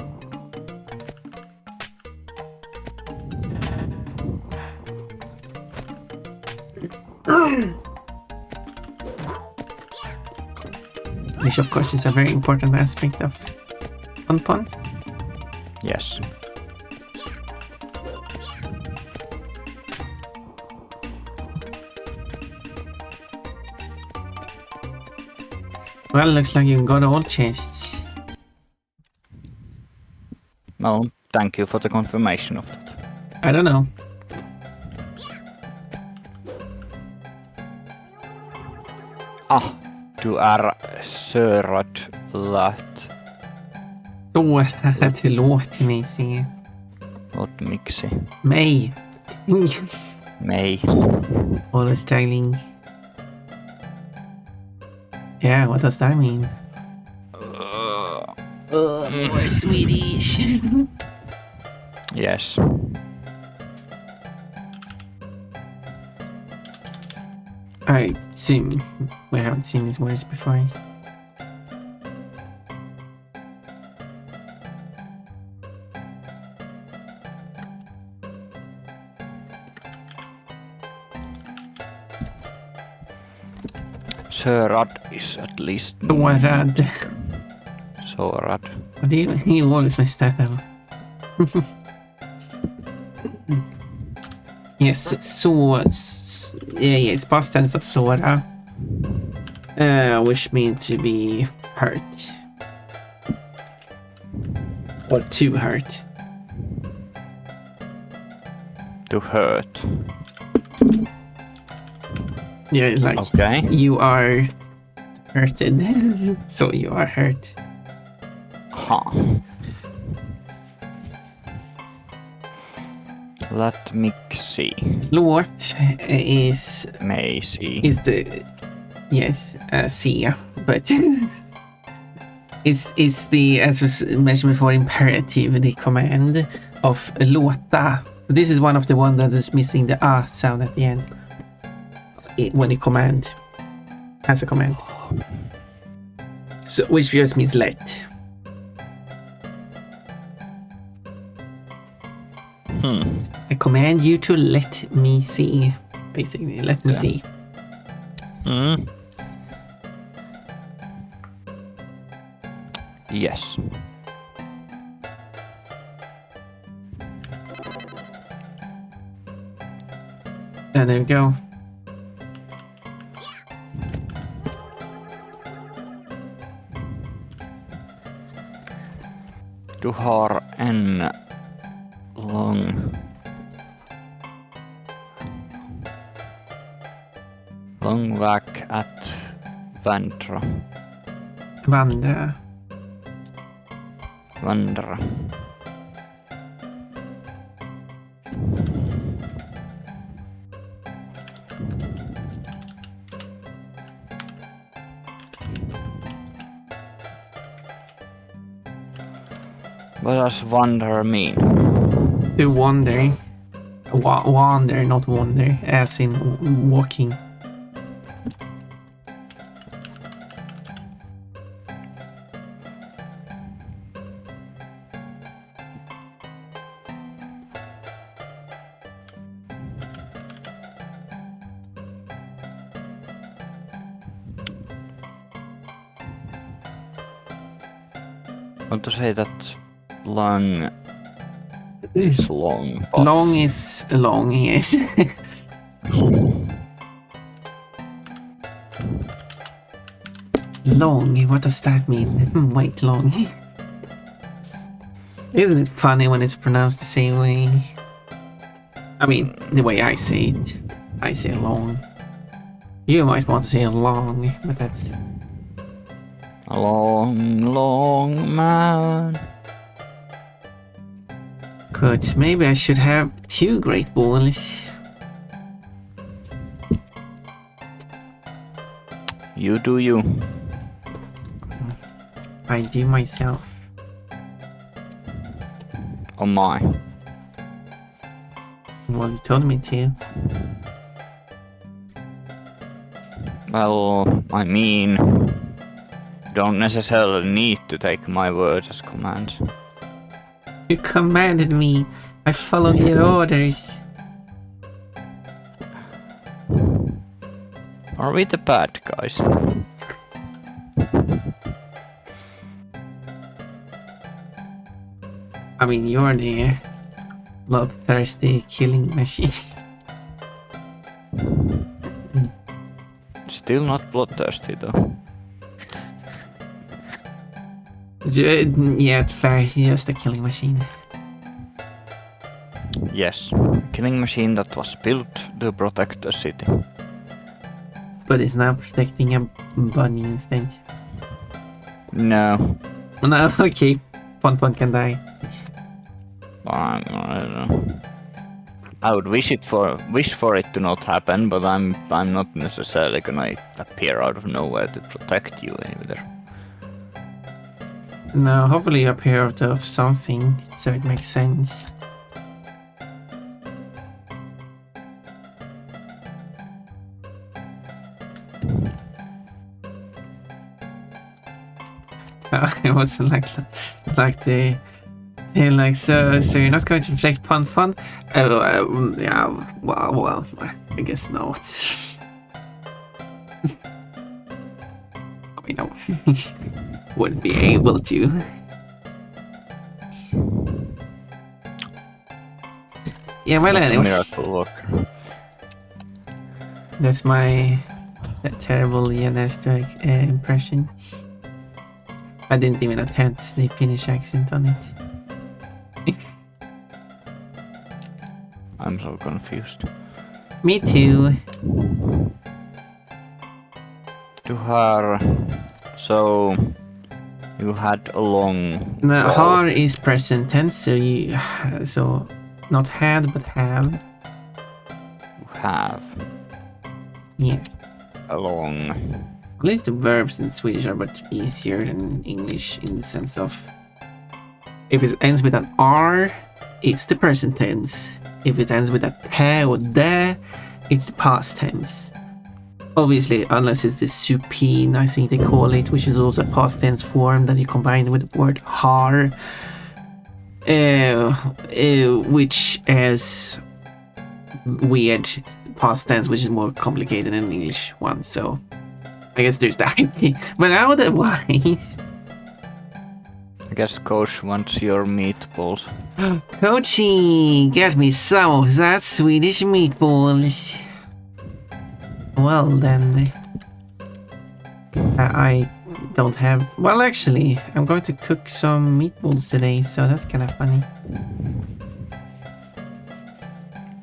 Which of course is a very important aspect of pun pun. Yes. Well, looks like you got all chests. Well, thank you for the confirmation of that. I don't know. Ah, du är sörad lätt. Då låt mig se. Låt miksi. Mig. Mig. All the styling. Yeah, what does that mean? More Swedish. Yes. I assume we haven't seen these words before. Sörad is at least... Sårad. Sårad. What do you always mess that up? Yes, yes, past tense of såra. Which means to be hurt. Or to hurt. To hurt. Yeah, it's like Okay. you are hurted, so you are hurt. Huh. Let me see. Låt is May see. the yes see, but is the, as was mentioned before, imperative, the command of låta. So this is one of the one that is missing the a sound at the end. When the command has a command, so which just means let. I command you to let me see. Basically, let me see. Mm. Yes. And there we go. Du har en lång väg att vandra. Vandra. What does wander mean? To wander. Wander, not wander, as in walking. want to say that long is long. But Long is long, yes. Long, what does that mean? Wait, long. Isn't it funny when it's pronounced the same way? I mean, the way I say it. I say long. You might want to say long, but that's... a long man. Good. Maybe I should have 2 great balls. You do you. I do myself. Oh my. Well, you told me to. Well, I mean, you don't necessarily need to take my words as commands. You commanded me. I followed your orders. Are we the bad guys? I mean, you're the bloodthirsty killing machine. Still not bloodthirsty though. Yeah, it's fair. Just a killing machine. Yes, killing machine that was built to protect a city. But it's now protecting a bunny instead. No, No, okay. Pon can die. I don't know. I would wish for it to not happen, but I'm not necessarily gonna appear out of nowhere to protect you either. No, hopefully you appear out of something, so it makes sense. It wasn't like the like so you're not going to reflect Pon? Yeah, well, I guess not. I mean, I wouldn't be able to. Yeah, well, anyway, Miracle worker. that's my terrible Jannertto impression. I didn't even attempt the Finnish accent on it. I'm so confused. Me too. To her, so you had a long. No, roll. har is present tense, so not had but have. You have Yeah. a long. At least the verbs in Swedish are much easier than English in the sense of if it ends with an R, it's the present tense. If it ends with a te or de, it's the past tense. Obviously, unless it's the supine, I think they call it, which is also a past tense form that you combine with the word har, which is weird past tense, which is more complicated than the English one. So I guess there's that. But otherwise, I guess Coach wants your meatballs. Coachy, get me some of that Swedish meatballs. Well then, I don't have. Well, actually, I'm going to cook some meatballs today, so that's kind of funny.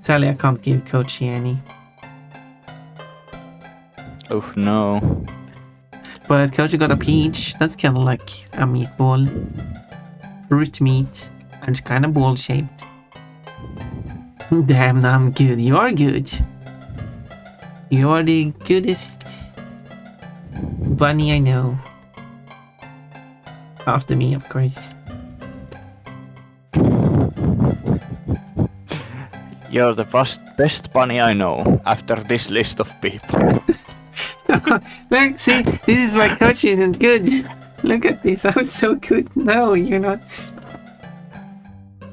Sadly, I can't give Coachy any. Oh no. But Coachy got a peach. That's kind of like a meatball. Fruit meat. And it's kind of ball shaped. Damn, I'm good. You are good. You are the goodest bunny I know. After me, of course. You're the best bunny I know after this list of people. Look, see, this is why Coach isn't good. Look at this, I'm so good. No, you're not.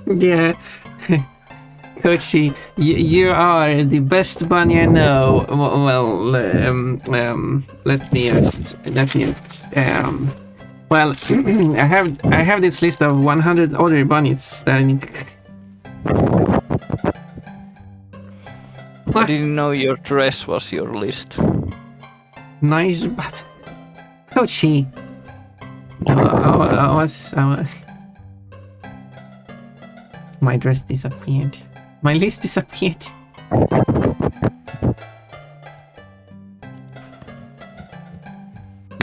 Yeah. Coachy, you are the best bunny I know. Well, let me Well, I have this list of 100 other bunnies that I need to... I didn't know your dress was your list. Nice, but... Coachy. I was... My dress disappeared. My list disappeared.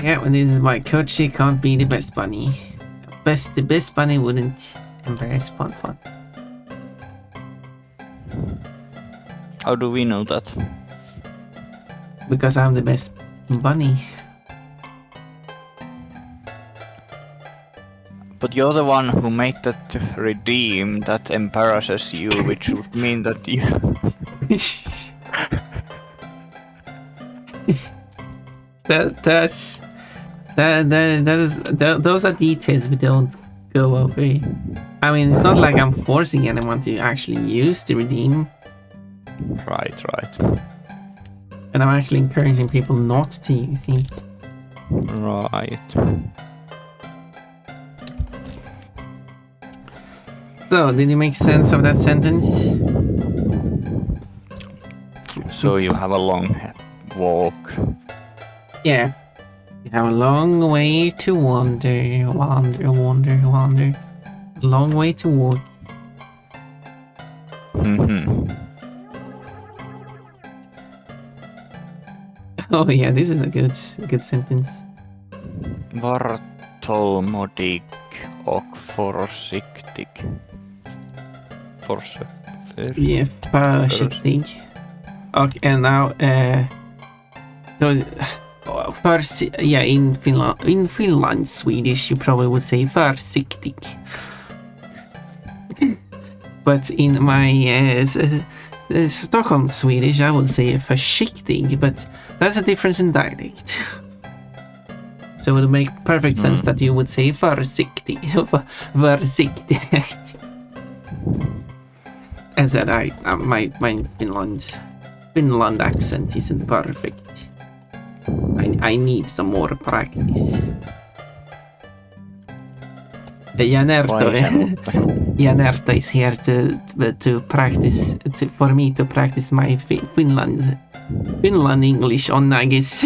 Yeah, well, this is why Coachy can't be the best bunny. The best bunny wouldn't embarrass Pon. How do we know that? Because I'm the best bunny. But you're the one who made that redeem that embarrasses you, which would mean that you... Those are details we don't go over. I mean, it's not like I'm forcing anyone to actually use the redeem. Right. And I'm actually encouraging people not to use it. Right. So, did you make sense of that sentence? So you have a long walk. Yeah. You have a long way to wander. Long way to walk. Oh yeah, this is a good sentence. Vartolmodig och försiktig. Yeah, försiktig. Okay, and now in Finland Swedish you probably would say försiktig. But in my Stockholm Swedish I would say försiktig, but that's a difference in dialect. So it would make perfect sense that you would say försiktig. Försiktig. As that my Finland accent isn't perfect. I need some more practice. Jannertto is here to practice for me to practice my Finland English on, I guess.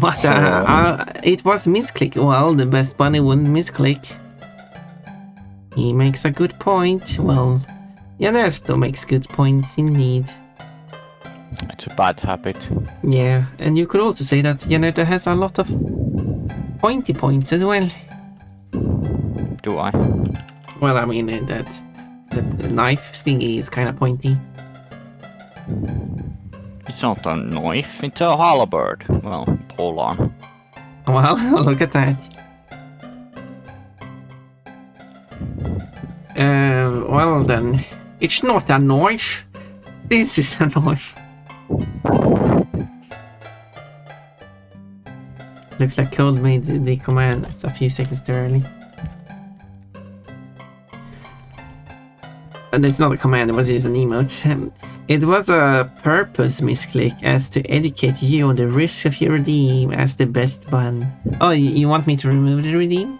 What? It was misclick. Well, the best bunny wouldn't misclick. He makes a good point. Well, Jannertto makes good points indeed. It's a bad habit. Yeah, and you could also say that Jannertto has a lot of pointy points as well. Do I? Well, I mean that knife thingy is kind of pointy. It's not a knife, it's a halberd. Well, hold on. Well, look at that. Well then, it's not a knife. This is a knife. Looks like Cold made the command a few seconds too early. And it's not a command, it was just an emote. It was a purpose misclick as to educate you on the risks of your redeem as the best bun. Oh, you want me to remove the redeem?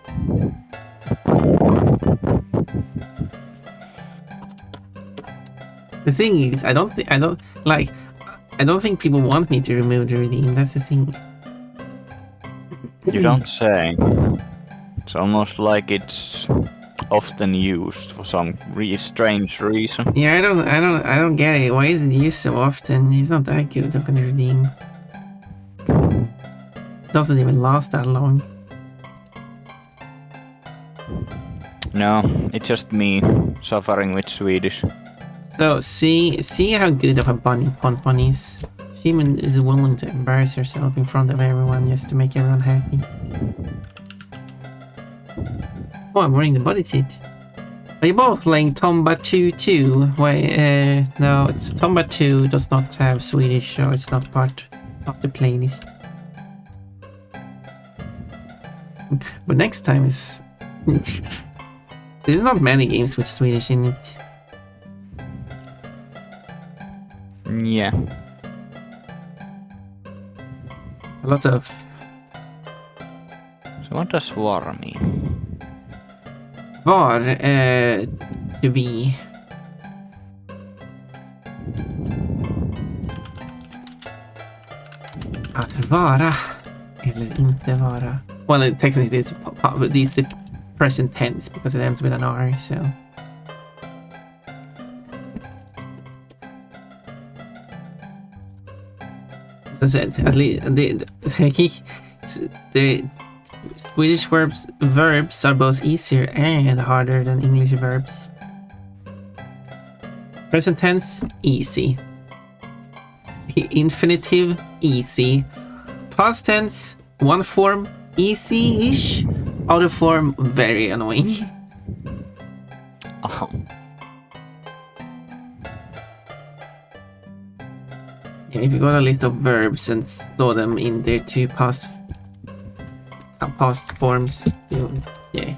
The thing is, I don't think people want me to remove the redeem. That's the thing. You don't say. It's almost like it's often used for some strange reason. Yeah, I don't get it. Why is it used so often? It's not that good of a redeem. It doesn't even last that long. No, it's just me suffering with Swedish. So see how good of a Pon is. She is willing to embarrass herself in front of everyone just to make everyone happy. Oh, I'm wearing the body seat. Are you both playing Tombi 2 too? Why, no, it's Tombi 2 does not have Swedish, so it's not part of the playlist. But next time is... There's not many games with Swedish in it. Yeah. A lot of... So what does war mean? Var, to be... Att vara eller inte vara. Well, technically it's the present tense because it ends with an R, so... As I said, at least the Swedish verbs are both easier and harder than English verbs. Present tense, easy. Infinitive, easy. Past tense, one form, easy-ish. Other form, very annoying. Oh. Yeah, if you got a list of verbs and store them in their two past forms, yeah.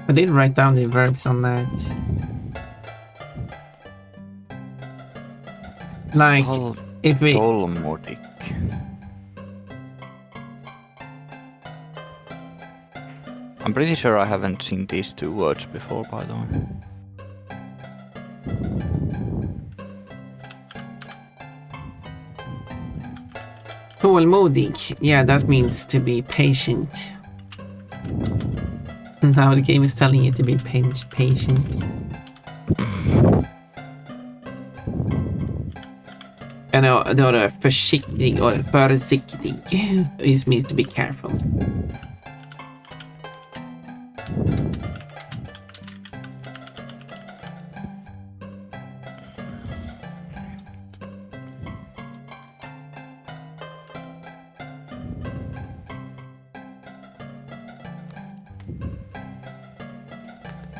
I did write down the verbs on that. Like, if we... Tålmodig. I'm pretty sure I haven't seen these two words before, by the way. Tålmodig, yeah, that means to be patient. Now the game is telling you to be patient. And då försiktig or försiktig it means to be careful.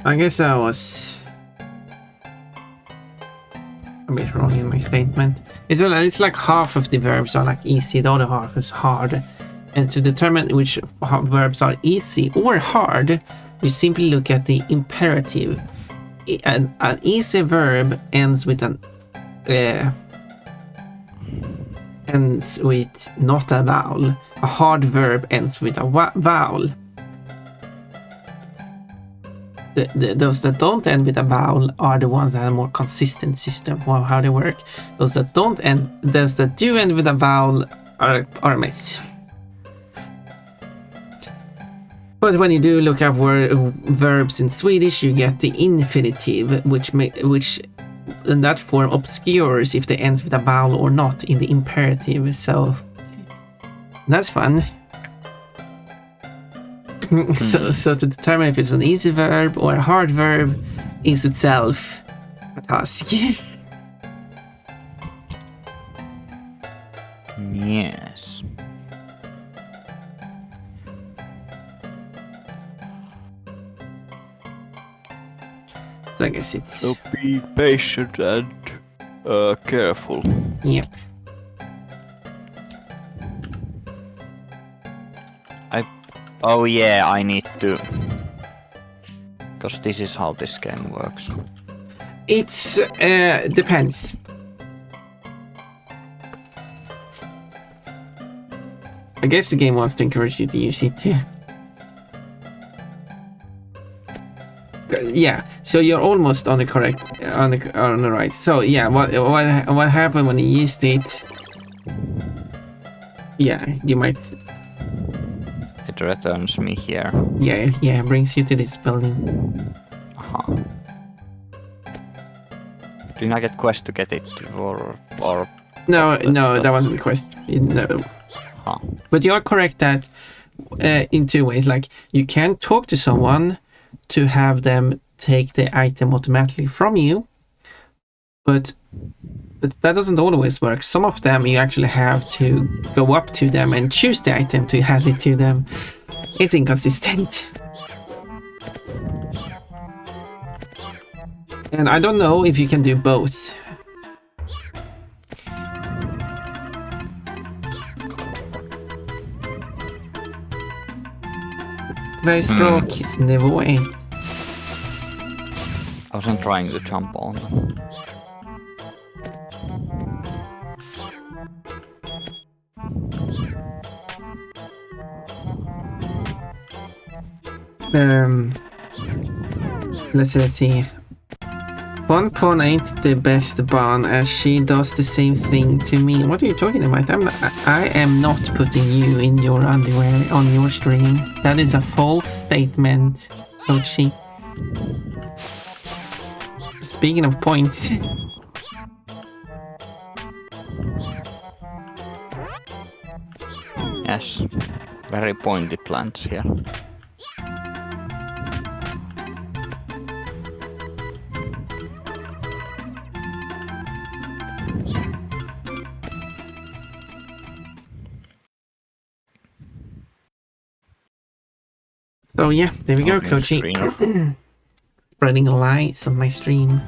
I guess I was a bit wrong in my statement. It's like half of the verbs are like easy, the other half is hard. And to determine which verbs are easy or hard, you simply look at the imperative. An easy verb ends with not a vowel. A hard verb ends with a vowel. Those that don't end with a vowel are the ones that have a more consistent system of how they work. Those that do end with a vowel are a mess. But when you do look up verbs in Swedish, you get the infinitive, which in that form obscures if they ends with a vowel or not in the imperative. So that's fun. So to determine if it's an easy verb or a hard verb is itself a task. Yes. So I guess it's... So be patient and careful. Yep. Oh yeah, I need to... Because this is how this game works. It's depends. I guess the game wants to encourage you to use it too. Yeah, so you're almost on the correct, on the right. So yeah, what happened when you used it? Yeah, you might... It returns me here. Yeah, brings you to this building. Uh-huh. Didn't I get quest to get it, or... No, that wasn't the quest. No. Huh. But you are correct that in two ways. Like, you can talk to someone to have them take the item automatically from you, but that doesn't always work. Some of them you actually have to go up to them and choose the item to hand it to them. It's inconsistent. And I don't know if you can do both. Vad är språknivå 1? I wasn't trying to jump on them. Let's see. Pon ain't the best barn as she does the same thing to me. What are you talking about? I am not putting you in your underwear on your stream. That is a false statement, Ochi. Speaking of points. Yes, very pointy plants here. So yeah, there we go, Kochi. Spreading lights on my stream.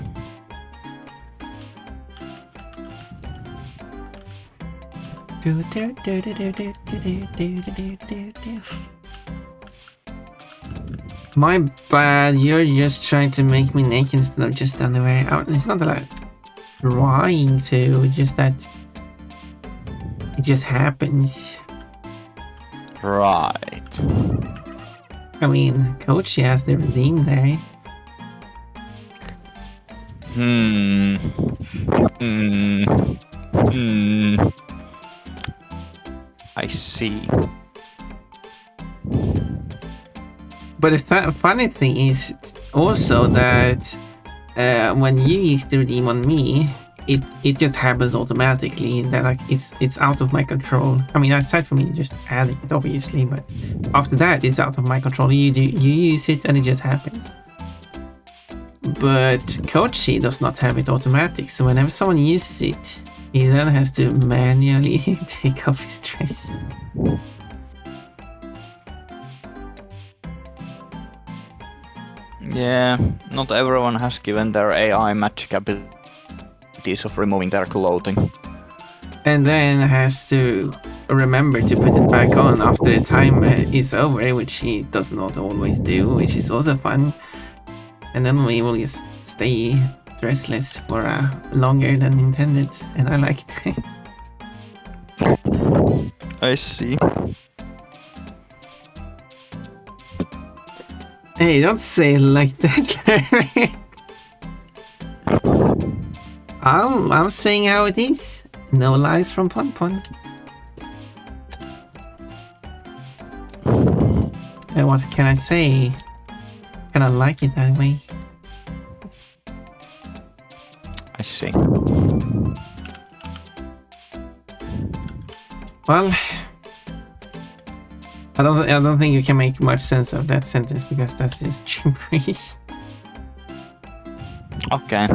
My bad, you're just trying to make me naked instead of just underwear. It's not that I'm trying to, it's just that it just happens. Right. I mean, Kochi has the redeem there. I see. But the funny thing is also that when you use the redeem on me, it just happens automatically. That like it's out of my control. I mean, aside from me just adding it, obviously, but after that, it's out of my control. You use it and it just happens. But Kochi does not have it automatic, so whenever someone uses it, he then has to manually take off his dress. Yeah, not everyone has given their AI magic abilities of removing their clothing. And then has to remember to put it back on after the time is over, which he does not always do, which is also fun. And then we will just stay dressless for longer than intended, and I like it. I see. Hey, don't say it like that, I'm saying how it is. No lies from Pon Pon. And what can I say? Kinda like it that way. I see. Well, I don't think you can make much sense of that sentence because that's just gibberish. Okay.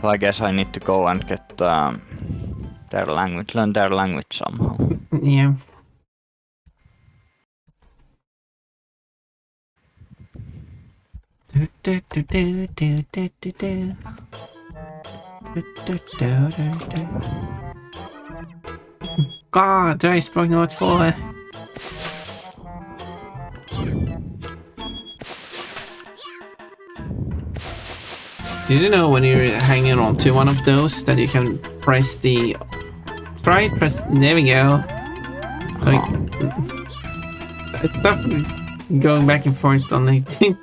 So I guess I need to go and get their language, learn their language somehow. Yeah. God, det är språk nummer 2. Did you know when you're hanging on to one of those that you can press the... there we go. Like, stop going back and forth on it.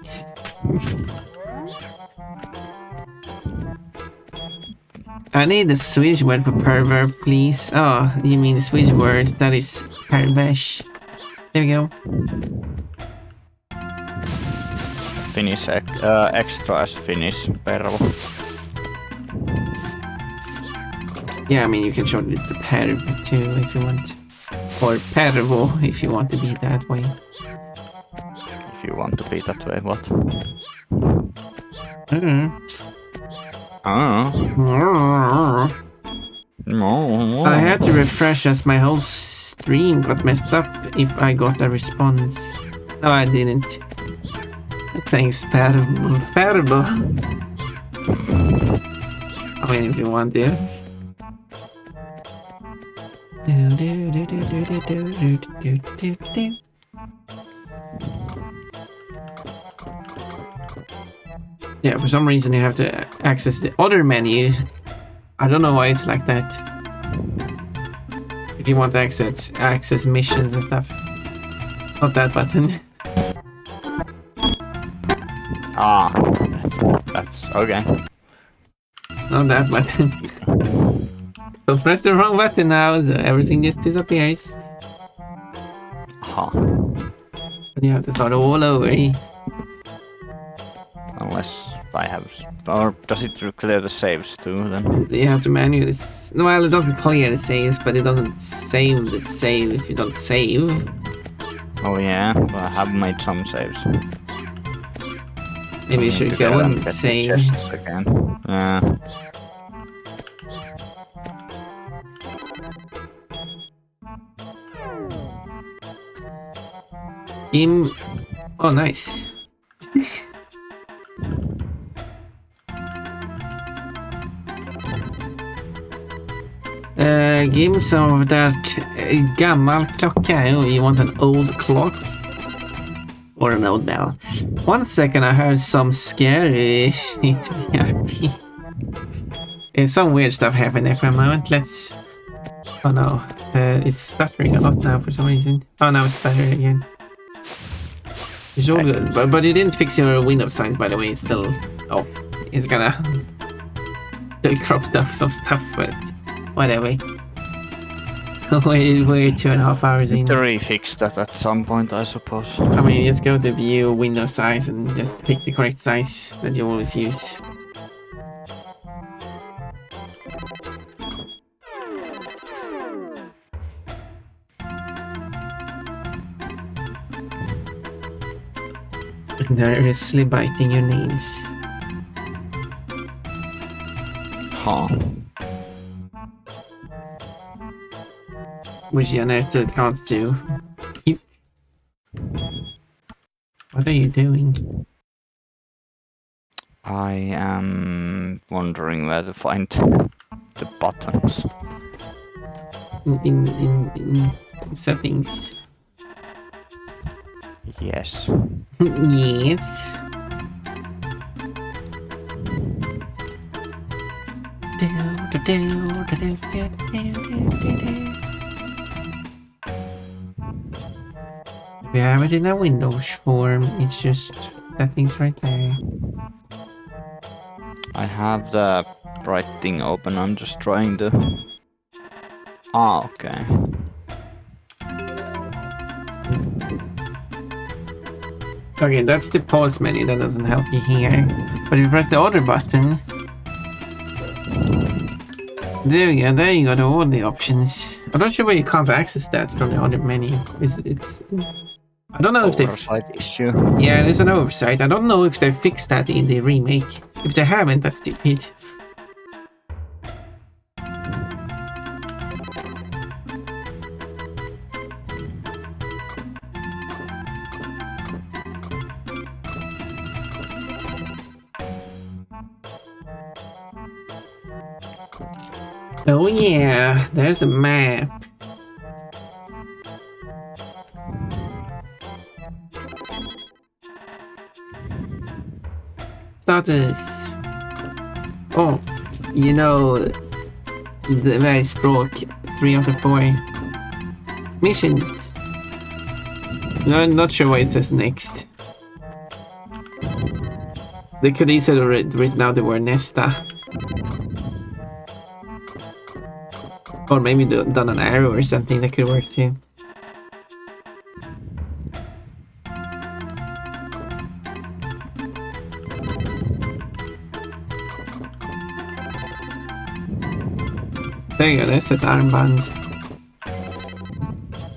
I need the Swedish word for pervert, please. Oh, you mean the Swedish word that is perverse. There we go. Finnish extra as Finnish pervo. Yeah, I mean you can shorten it to perv too if you want. Or pervo if you want to be that way. If you want to be that way, what? No. I had to refresh as my whole stream got messed up if I got a response. No, I didn't. Thanks, Pervo. I mean, if you want to. Yeah, for some reason you have to access the other menu. I don't know why it's like that. If you want to access missions and stuff. Not that button. Ah, that's okay. Not that button. So press the wrong button now, so everything just disappears. Huh. And you have to start all over. Unless I have... Or does it clear the saves too, then? You have to manually... Well, it doesn't clear the saves, but it doesn't save the save if you don't save. Oh yeah, well, I have made some saves. Maybe you should go and save. Again. Yeah. Game... Oh, nice. Give me some of that gammal klocka. Oh, you want an old clock? Or an old bell. 1 second, I heard some scary shit. Some weird stuff happened there for a moment. Let's... Oh no. It's stuttering a lot now for some reason. Oh, now it's better again. It's all good. But you didn't fix your Windows signs, by the way. It's still off. It's gonna... still cropped up some stuff, but... Whatever. We're 2.5 hours in. To refix that at some point, I suppose. I mean, just go to view Windows size and just pick the correct size that you always use. Nervously biting your nails. Huh. Which Jannertto can't do. What are you doing? I am wondering where to find the buttons. In settings. Yes. Yes. We have it in a Windows form. It's just settings right there. I have the right thing open. I'm just trying to... Ah, okay. Okay, that's the pause menu. That doesn't help you here. But if you press the other button... There you go. There you got all the options. I'm not sure why you can't access that from the other menu. It's I don't know if they... Oversight issue. Yeah, there's an oversight. I don't know if they fixed that in the remake. If they haven't, that's stupid. Oh yeah, there's a map. Status. Oh, you know the very språk 3 out of 4 missions. No, I'm not sure what it says next. They could easily written out the word nästa. Or maybe done an arrow or something that could work too. There you go, det says armband.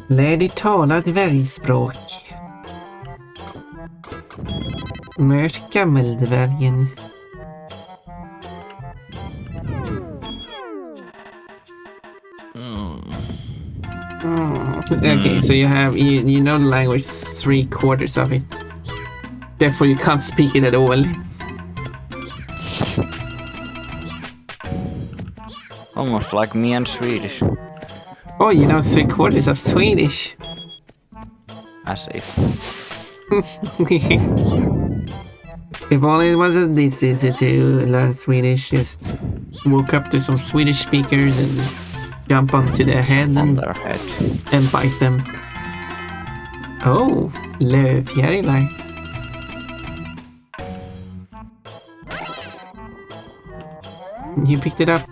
Lär dig tala dvärgspråk. Möt gammeldvärgen. Okay, so you know the language 3/4 of it. Therefore you can't speak it at all. Almost like me and Swedish. Oh, you know 3/4 of Swedish. As if. If only it wasn't this easy to learn Swedish, just walk up to some Swedish speakers and jump onto their head On their head. and bite them. Oh, lövfjärilar. You picked it up.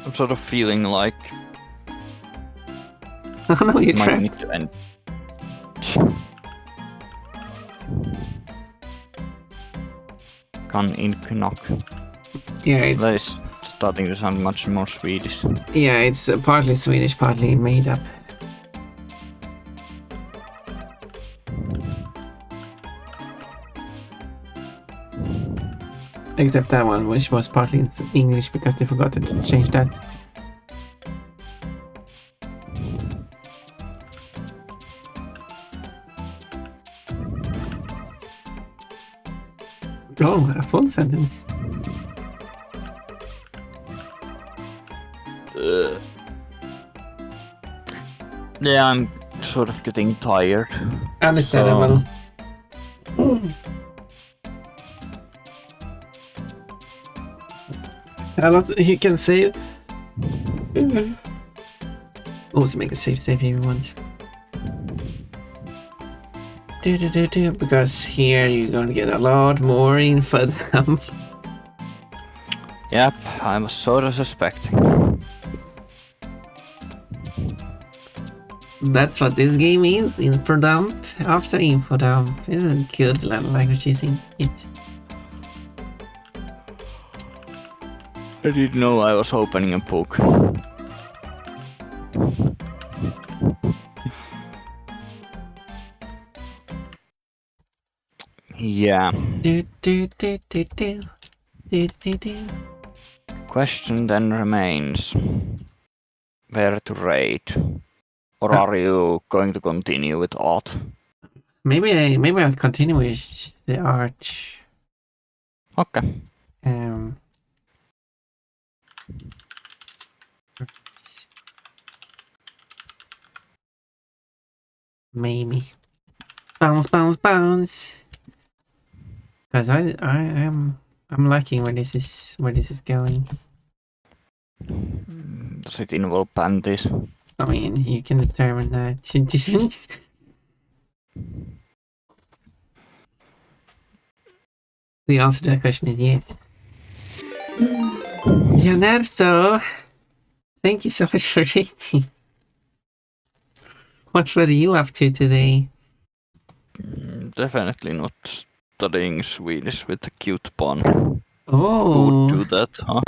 I'm sort of feeling like Oh no, you're might trapped. need to end. Kan inte knock. Yeah, That is starting to sound much more Swedish. it's partly Swedish, partly made up. Except that one, which was partly in English because they forgot to change that. Oh, a full sentence. Yeah, I'm sort of getting tired. Understandable. A lot you can save. Also make a save if you want. Because here you're gonna get a lot more info. Yep, I was sort of suspecting. That's what this game is. Info dump after info dump. It's a good language using it. I didn't know I was opening a book. Yeah. Question then remains. Where to raid? Or are you going to continue with art? Maybe I'll continue with the art. Okay. Maybe. Bounce. Because I'm liking where this is going. Does it involve panties? I mean, you can determine that. The answer to that question is yes. Jannertto, thank you so much for reading. What were you up to today? Definitely not studying Swedish with a cute pun. Who Oh, would do that, huh?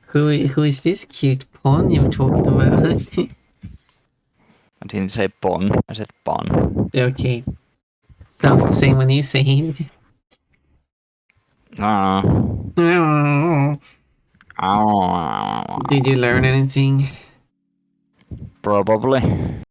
who is this cute pawn you're talking about? I didn't say pon, I said pun. Okay, sounds the same when you say it. Did you learn anything? Probably.